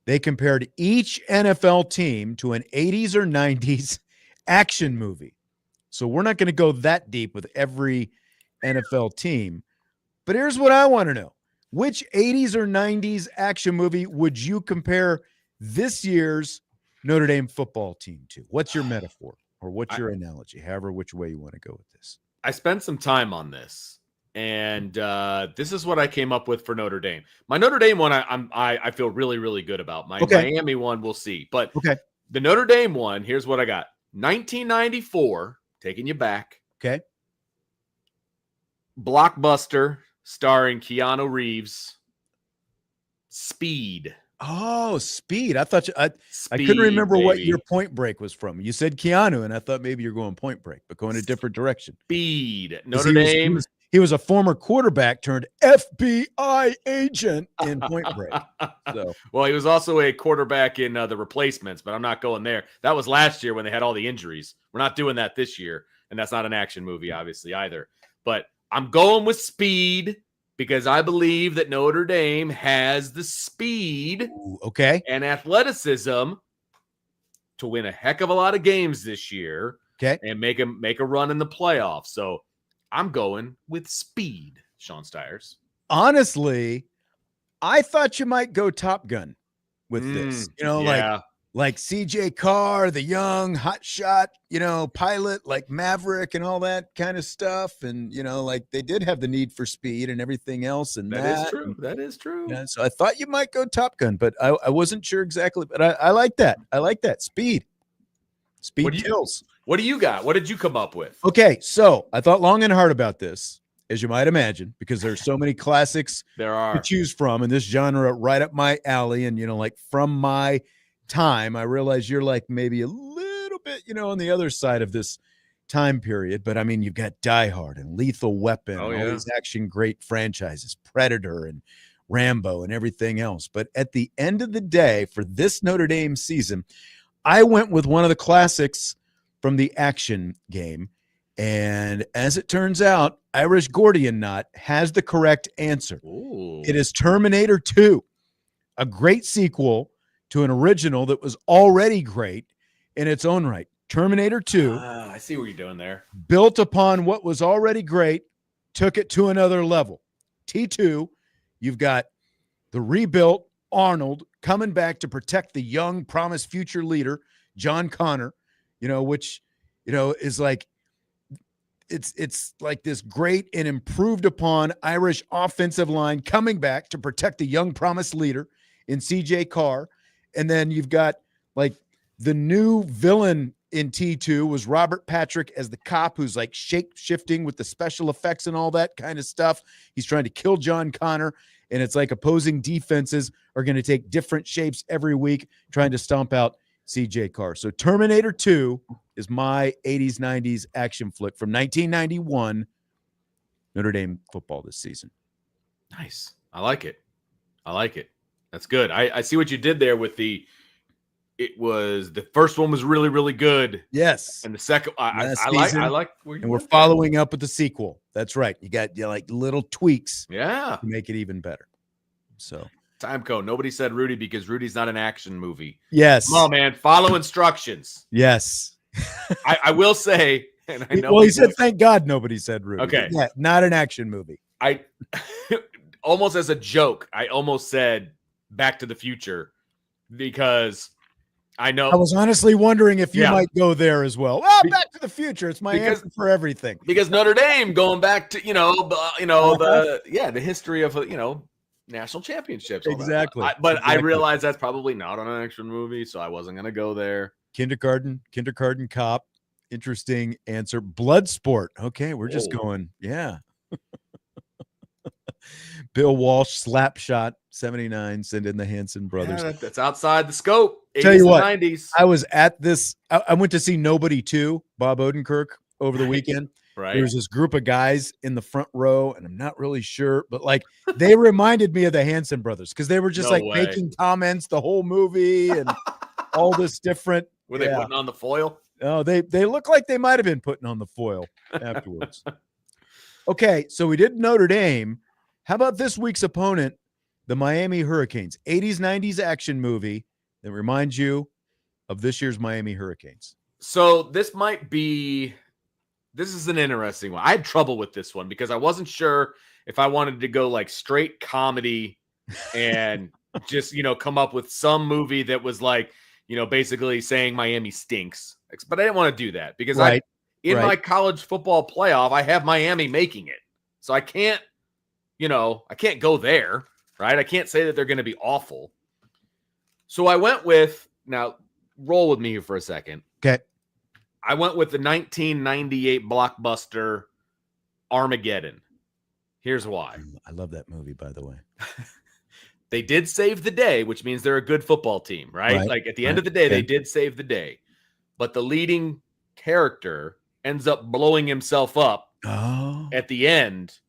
they compared each NFL team to an 80s or 90s action movie. So we're not going to go that deep with every NFL team. But here's what I want to know. Which 80s or 90s action movie would you compare this year's Notre Dame football team to? What's your metaphor or what's your analogy? However, which way you want to go with this. I spent some time on this, and this is what I came up with for Notre Dame. My Notre Dame one, I feel really, really good about. My Miami one, we'll see. But the Notre Dame one, here's what I got. 1994, taking you back. Okay. Blockbuster starring Keanu Reeves. Speed. Oh, Speed. I thought I Speed, couldn't remember baby. what your Point Break was from. You said Keanu, and I thought maybe you're going Point Break, but going a different direction. Speed. Notre Dame. He was a former quarterback turned FBI agent in Point Break. So, well, he was also a quarterback in The Replacements, but I'm not going there. That was last year when they had all the injuries. We're not doing that this year, and that's not an action movie, obviously, either. But I'm going with Speed because I believe that Notre Dame has the speed and athleticism to win a heck of a lot of games this year and make a run in the playoffs. So I'm going with Speed, Sean Stires. Honestly, I thought you might go Top Gun with this. You know, like CJ Carr, the young hotshot, pilot like Maverick and all that kind of stuff. And, like they did have the need for speed and everything else. And That is true. That is true. Yeah, so I thought you might go Top Gun, but I wasn't sure exactly. But I like that. I like that. Speed kills. What do you got? What did you come up with? Okay, so I thought long and hard about this, as you might imagine, because there's so many classics to choose from in this genre right up my alley. And, like from my time, I realize you're like maybe a little bit, on the other side of this time period. But I mean, you've got Die Hard and Lethal Weapon, all these action great franchises, Predator and Rambo and everything else. But at the end of the day, for this Notre Dame season, I went with one of the classics from the action game. And as it turns out, Irish Gordian Knot has the correct answer. Ooh. It is Terminator 2, a great sequel to an original that was already great in its own right. Terminator 2. I see what you're doing there. Built upon what was already great, took it to another level. T2, you've got the rebuilt Arnold coming back to protect the young, promised future leader, John Connor, which, is like, it's like this great and improved upon Irish offensive line coming back to protect the young, promised leader in CJ Carr. And then you've got like the new villain in T2 was Robert Patrick as the cop who's like shape-shifting with the special effects and all that kind of stuff. He's trying to kill John Connor, and it's like opposing defenses are going to take different shapes every week trying to stomp out CJ Carr. So Terminator 2 is my 80s, 90s action flick from 1991 Notre Dame football this season. Nice. I like it. That's good. I see what you did there with the first one was really, really good. Yes. And the second, I like where you and we're following up with the sequel. That's right. You got like little tweaks. Yeah. To make it even better. So time code. Nobody said Rudy because Rudy's not an action movie. Yes. Come on, man. Follow instructions. Yes. I will say, and I know. Well, he said, thank God nobody said Rudy. Okay. Yeah, not an action movie. I almost as a joke, I almost said Back to the Future because I know. I was honestly wondering if you might go there as well. Well, Back to the Future. It's my answer for everything. Because Notre Dame going back to, the history of, national championships. Exactly. But I realized that's probably not an action movie, so I wasn't going to go there. Kindergarten Cop. Interesting answer. Bloodsport. Okay, we're just going. Yeah. Bill Walsh, Slapshot, 79. Send in the Hanson brothers. Yeah, that's outside the scope. 80s Tell you what, 90s. I was at this. I went to see Nobody 2, Bob Odenkirk, over the weekend. Right. There was this group of guys in the front row, and I'm not really sure, but like they reminded me of the Hanson brothers because they were just making comments the whole movie and all this different. Were they putting on the foil? Oh, they look like they might have been putting on the foil afterwards. Okay, so we did Notre Dame. How about this week's opponent, the Miami Hurricanes? 80s, 90s action movie that reminds you of this year's Miami Hurricanes. So this is an interesting one. I had trouble with this one because I wasn't sure if I wanted to go like straight comedy and just, come up with some movie that was like, basically saying Miami stinks. But I didn't want to do that because my college football playoff, I have Miami making it. So I can't go there, right? I can't say that they're going to be awful. So I went with, now roll with me here for a second. Okay. I went with the 1998 blockbuster Armageddon. Here's why. I love that movie, by the way. They did save the day, which means they're a good football team, right? Like at the end of the day, they did save the day. But the leading character ends up blowing himself up at the end.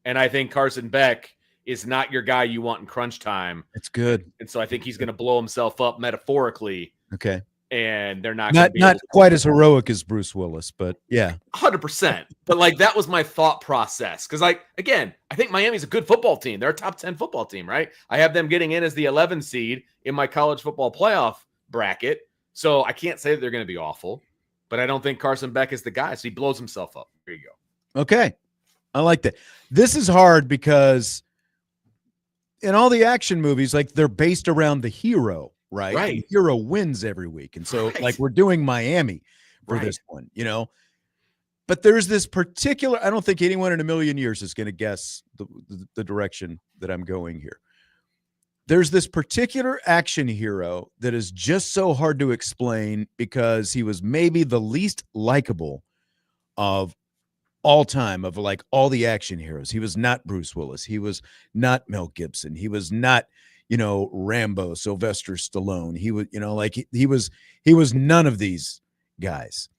And I think Carson Beck is not your guy you want in crunch time. It's good. And so I think he's going to blow himself up metaphorically. Okay. And they're not quite as heroic as Bruce Willis, but yeah. 100%. But like that was my thought process. Because I think Miami's a good football team. They're a top 10 football team, right? I have them getting in as the 11 seed in my college football playoff bracket. So I can't say that they're going to be awful. But I don't think Carson Beck is the guy. So he blows himself up. There you go. Okay. I like that. This is hard because in all the action movies, like they're based around the hero. right? Right. And the hero wins every week. And so, Right. like, we're doing Miami for Right. this one, you know? But there's this particular, I don't think anyone in a million years is going to guess the direction that I'm going here. There's this particular action hero that is just so hard to explain because he was maybe the least likable of all time, of like all the action heroes. He was not Bruce Willis. He was not Mel Gibson. He was not, Rambo, Sylvester Stallone. He was, he was none of these guys.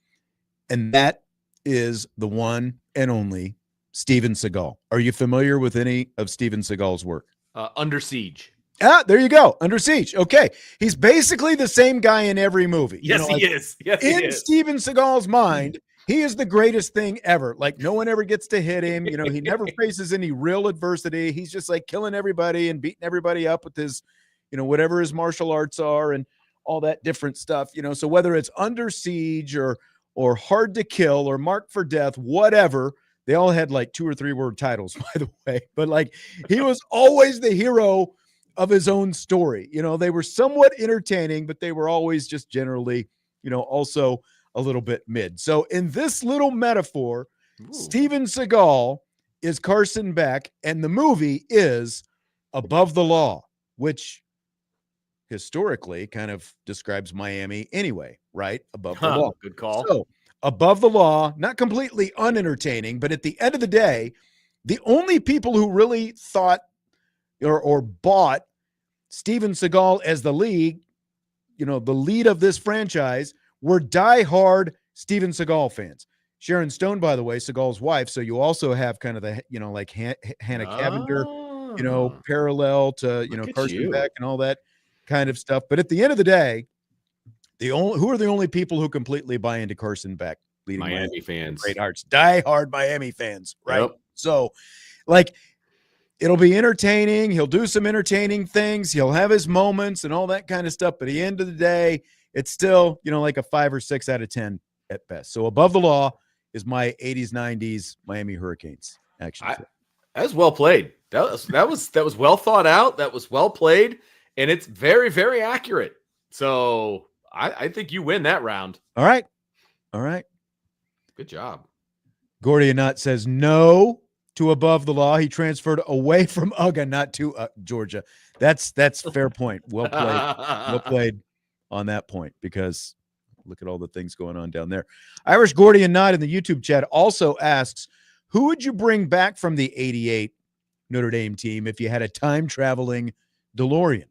And that is the one and only Steven Seagal. Are you familiar with any of Steven Seagal's work? Under Siege. Ah, there you go. Under Siege. Okay. He's basically the same guy in every movie. Yes, he is. Yes, in he is. Steven Seagal's mind, he is the greatest thing ever. Like, no one ever gets to hit him. He never faces any real adversity. He's just like killing everybody and beating everybody up with his, whatever his martial arts are and all that different stuff. So whether it's Under Siege or Hard to Kill or Marked for Death, whatever, they all had like 2 or 3 word titles, by the way. But like, he was always the hero of his own story. They were somewhat entertaining, but they were always just generally, also a little bit mid. So in this little metaphor, Steven Seagal is Carson Beck, and the movie is Above the Law, which historically kind of describes Miami anyway, right? Above the law. Good call. So Above the Law, not completely unentertaining, but at the end of the day, the only people who really thought or bought Steven Seagal as the lead, the lead of this franchise, were diehard Steven Seagal fans. Sharon Stone, by the way, Seagal's wife. So you also have kind of the, like Hannah Cavender, parallel to, Carson Beck and all that kind of stuff. But at the end of the day, who are the only people who completely buy into Carson Beck? Leading Miami fans. Great hearts. Diehard Miami fans, right? Yep. So, like, it'll be entertaining. He'll do some entertaining things. He'll have his moments and all that kind of stuff. But at the end of the day, it's still, like a 5 or 6 out of 10 at best. So Above the Law is my 80s, 90s Miami Hurricanes action. That was well played. That was well thought out. That was well played. And it's very, very accurate. So I think you win that round. All right. Good job. Gordianot says no to Above the Law. He transferred away from UGA, not to Georgia. That's fair point. Well played. Well played on that point, because look at all the things going on down there. Irish Gordianot in the YouTube chat also asks, who would you bring back from the 88 Notre Dame team if you had a time-traveling DeLorean?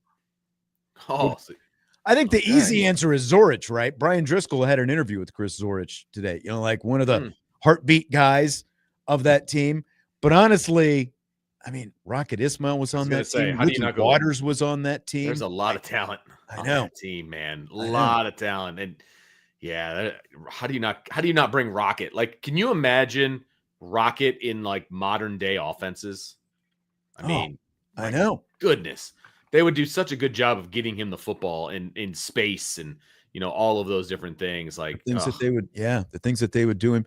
I think the easy answer is Zorich, right? Brian Driscoll had an interview with Chris Zorich today, like one of the heartbeat guys of that team. But honestly, I mean, Rocket Ismail was on that team. How do you not go? Waters was on that team. There's a lot of talent on that team, man. A lot of talent. And yeah, how do you not bring Rocket? Like, can you imagine Rocket in like modern day offenses? I mean, I know. Goodness. They would do such a good job of getting him the football in space and, all of those different things. Like the things that they would do him.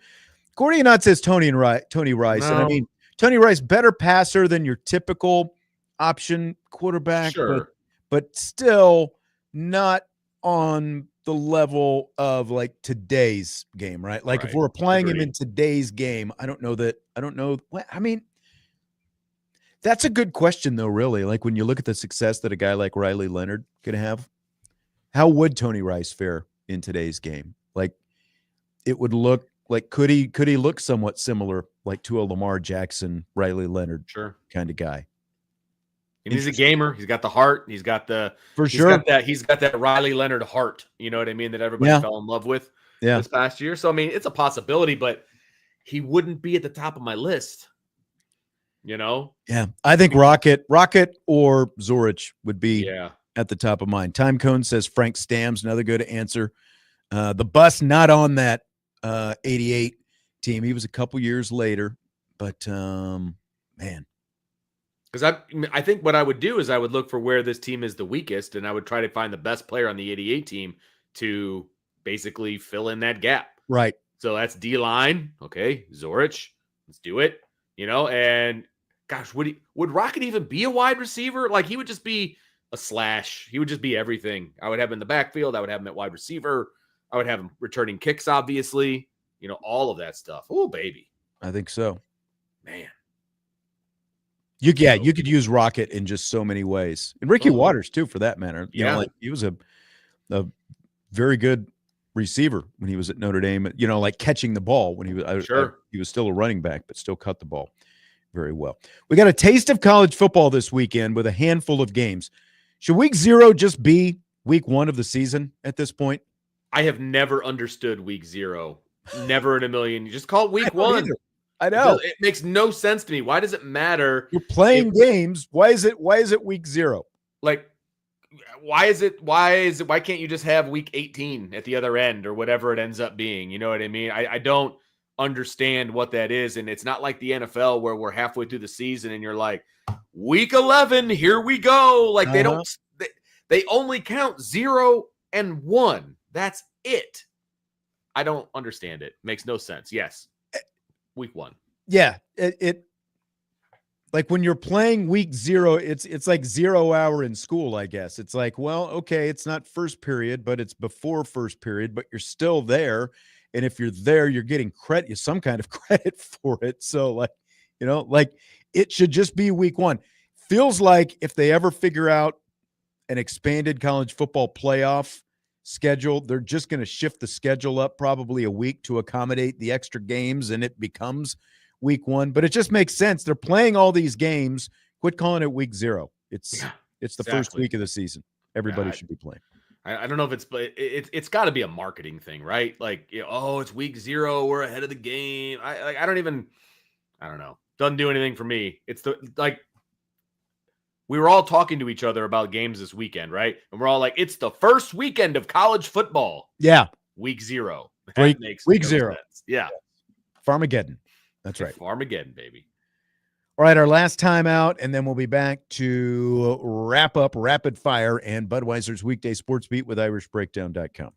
Gordianot says Tony Rice. No. And I mean, Tony Rice, better passer than your typical option quarterback, sure, but still not on the level of like today's game, right? Like if we're applying him in today's game, I don't know. I mean, that's a good question though, really. Like when you look at the success that a guy like Riley Leonard could have, how would Tony Rice fare in today's game? Like it would look like, could he look somewhat similar like to a Lamar Jackson, Riley Leonard kind of guy? And he's a gamer. He's got the heart. He's got the He's got that Riley Leonard heart. You know what I mean? That everybody fell in love with this past year. So I mean, it's a possibility, but he wouldn't be at the top of my list. Yeah, I think Rocket or Zorich would be at the top of mine. Time Cone says Frank Stam's another good answer. The bus not on that 88 team. He was a couple years later, but man. Because I think what I would do is I would look for where this team is the weakest, and I would try to find the best player on the 88 team to basically fill in that gap. Right. So that's D-line. Okay, Zorich. Let's do it. And gosh, would Rocket even be a wide receiver? Like he would just be a slash. He would just be everything. I would have him in the backfield. I would have him at wide receiver. I would have him returning kicks, obviously. All of that stuff. Oh, baby. I think so. Man. You could use Rocket in just so many ways. And Ricky Waters, too, for that matter. Yeah. He was a very good receiver when he was at Notre Dame, like catching the ball when he was he was still a running back, but still cut the ball very well. We got a taste of college football this weekend with a handful of games. Should week 0 just be week 1 of the season at this point? I have never understood week 0. Never in a million. You just call it week 1. I know. It makes no sense to me. Why does it matter? You're playing games. Why is it week 0? Like, why can't you just have week 18 at the other end or whatever it ends up being? You know what I mean? I don't understand what that is. And it's not like the NFL where we're halfway through the season and you're like, week 11, here we go. Like they only count 0 and 1. That's it. I don't understand it. Makes no sense. Yes. Week 1. Yeah. It like when you're playing week 0, it's like 0 hour in school, I guess. It's like, well, okay, it's not first period, but it's before first period, but you're still there. And if you're there, you're getting some kind of credit for it. So like it should just be week 1. Feels like if they ever figure out an expanded college football playoff schedule, they're just going to shift the schedule up probably a week to accommodate the extra games, and it becomes week 1. But it just makes sense. They're playing all these games. Quit calling it week 0. It's the first week of the season. Everybody should be playing. I don't know if it's got to be a marketing thing, right? Like, it's week 0, we're ahead of the game. I don't know. Doesn't do anything for me. It's we were all talking to each other about games this weekend, right? And we're all like, it's the first weekend of college football. Yeah. Week 0. Week 0. Sense. Yeah. Farmageddon. That's right. Farmageddon, baby. All right, our last time out, and then we'll be back to wrap up Rapid Fire and Budweiser's Weekday Sports Beat with IrishBreakdown.com.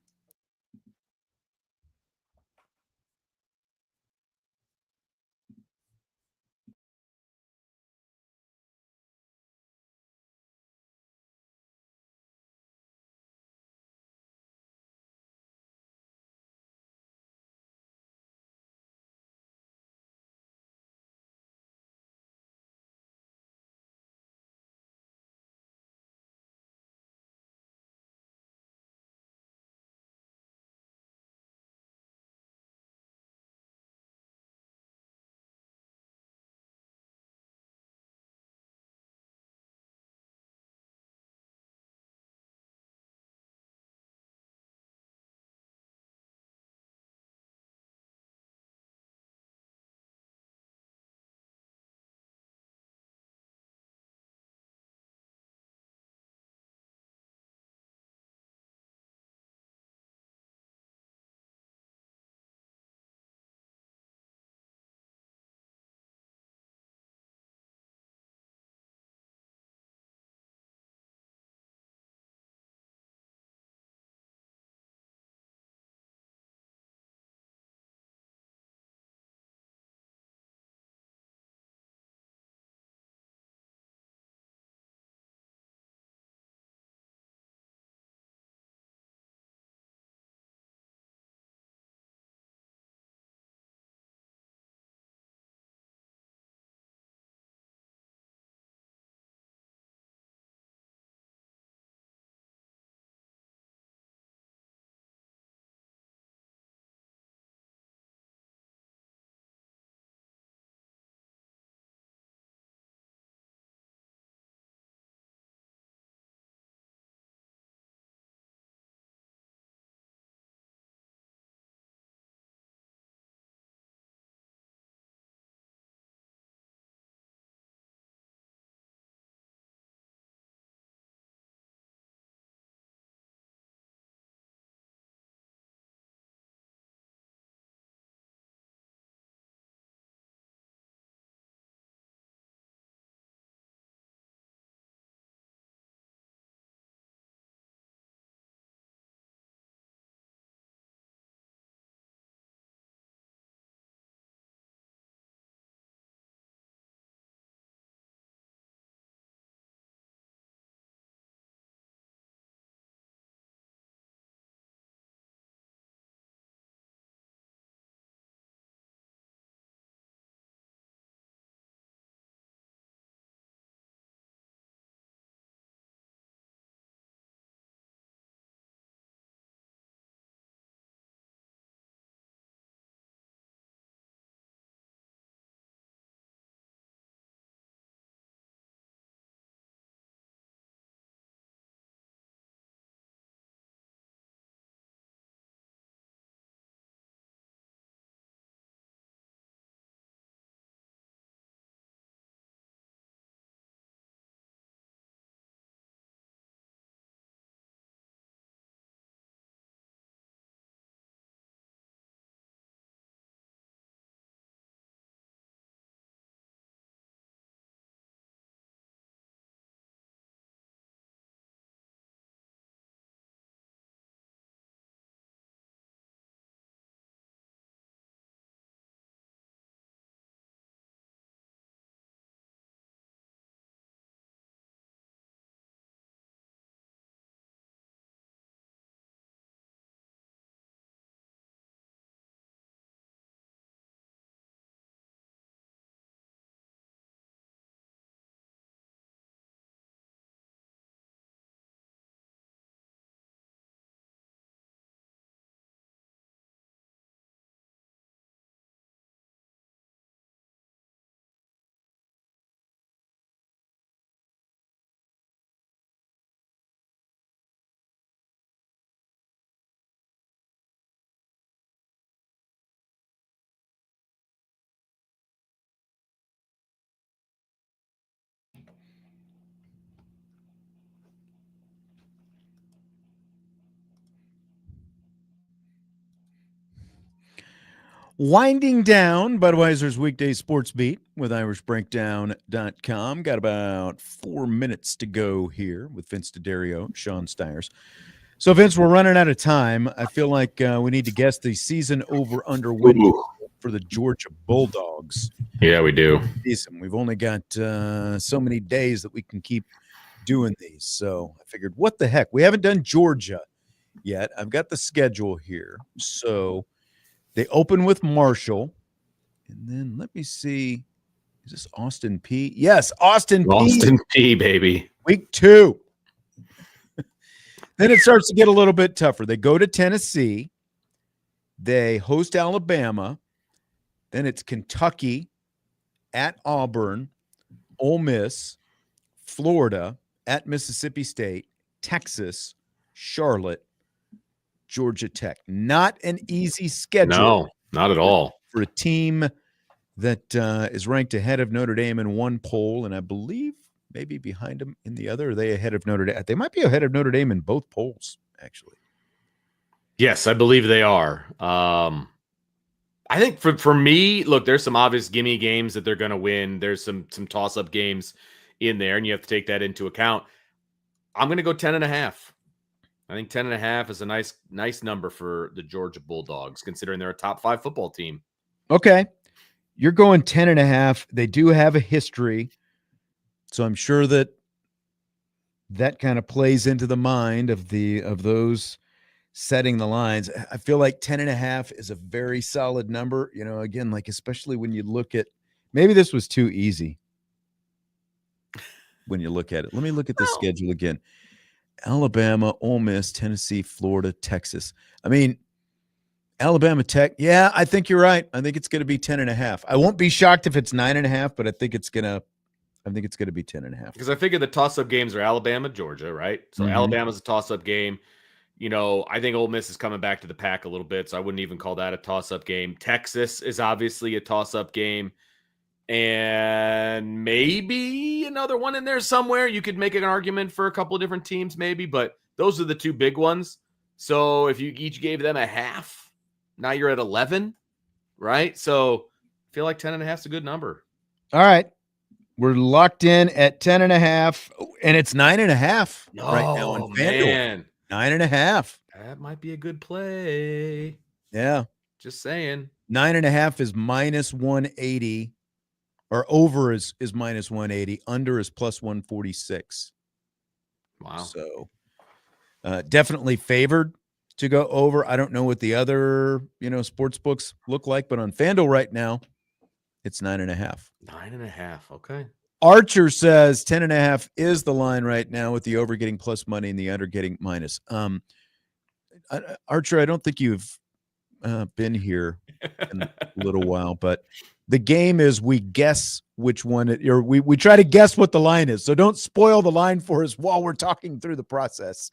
Winding down Budweiser's Weekday Sportsbeat with IrishBreakdown.com. Got about 4 minutes to go here with Vince DeDario, Sean Stires. So, Vince, we're running out of time. I feel like we need to guess the season over-under win for the Georgia Bulldogs. Yeah, we do. We've only got so many days that we can keep doing these. So I figured, what the heck? We haven't done Georgia yet. I've got the schedule here. So they open with Marshall. And then let me see. Is this Austin P? Yes, Austin P. Austin P, baby. Week 2. Then it starts to get a little bit tougher. They go to Tennessee. They host Alabama. Then it's Kentucky, at Auburn, Ole Miss, Florida, at Mississippi State, Texas, Charlotte, Georgia Tech. Not an easy schedule. No, not at all. For a team that is ranked ahead of Notre Dame in one poll, and I believe maybe behind them in the other. Are they ahead of Notre Dame? They might be ahead of Notre Dame in both polls, actually. Yes, I believe they are. I think for me, look, there's some obvious gimme games that they're going to win. There's some toss-up games in there, and you have to take that into account. I'm going to go 10.5. I think 10.5 is a nice number for the Georgia Bulldogs, considering they're a top 5 football team. Okay. You're going 10.5. They do have a history, so I'm sure that kind of plays into the mind of those setting the lines. I feel like 10.5 is a very solid number. You know, again, like, especially when you look at, maybe this was too easy when you look at it. Let me look at the schedule again. Alabama, Ole Miss, Tennessee, Florida, Texas. I mean, Alabama Tech. Yeah, I think you're right. I think it's going to be 10.5. I won't be shocked if it's 9.5, but I think it's going to be 10.5. Because I figure the toss-up games are Alabama, Georgia, right? So Alabama's a toss-up game. You know, I think Ole Miss is coming back to the pack a little bit, so I wouldn't even call that a toss-up game. Texas is obviously a toss-up game. And maybe another one in there somewhere. You could make an argument for a couple of different teams maybe, but those are the two big ones. So if you each gave them a half, now you're at 11, right? So I feel like 10.5 is a good number. All right. We're locked in at 10.5, and it's 9.5 right now on FanDuel. Man. 9.5. That might be a good play. Yeah. Just saying. 9.5 is minus 180, or over is minus 180. Under is plus 146. Wow. So definitely favored to go over. I don't know what the other, sports books look like, but on FanDuel right now, it's 9.5. 9.5. Okay. Archer says 10.5 is the line right now, with the over getting plus money and the under getting minus. Archer, I don't think you've been here in a little while, but the game is we guess which one we try to guess what the line is. So don't spoil the line for us while we're talking through the process.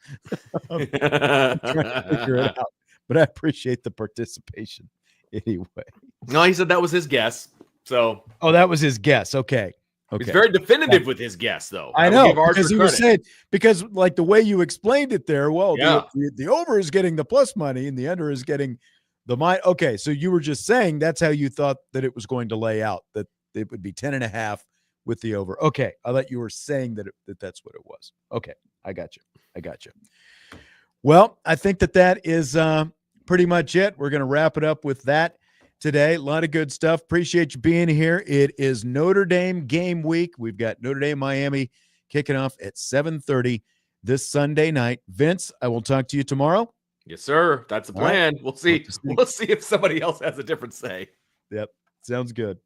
I'm trying to figure it out, but I appreciate the participation anyway. No, he said that was his guess. So, that was his guess. Okay. He's very definitive with his guess, though. I know, because he was saying, because like the way you explained it there, the over is getting the plus money and the under is getting the minus. Okay, so you were just saying that's how you thought that it was going to lay out, that it would be 10.5 with the over. Okay, I thought you were saying that that's what it was. Okay, I got you. Well, I think that is pretty much it. We're going to wrap it up with that today. A lot of good stuff. Appreciate you being here. It is Notre Dame game week. We've got Notre Dame Miami kicking off at 7:30 this Sunday night. Vince, I will talk to you tomorrow. Yes, sir. That's the plan. Right. We'll see. We'll see if somebody else has a different say. Yep. Sounds good.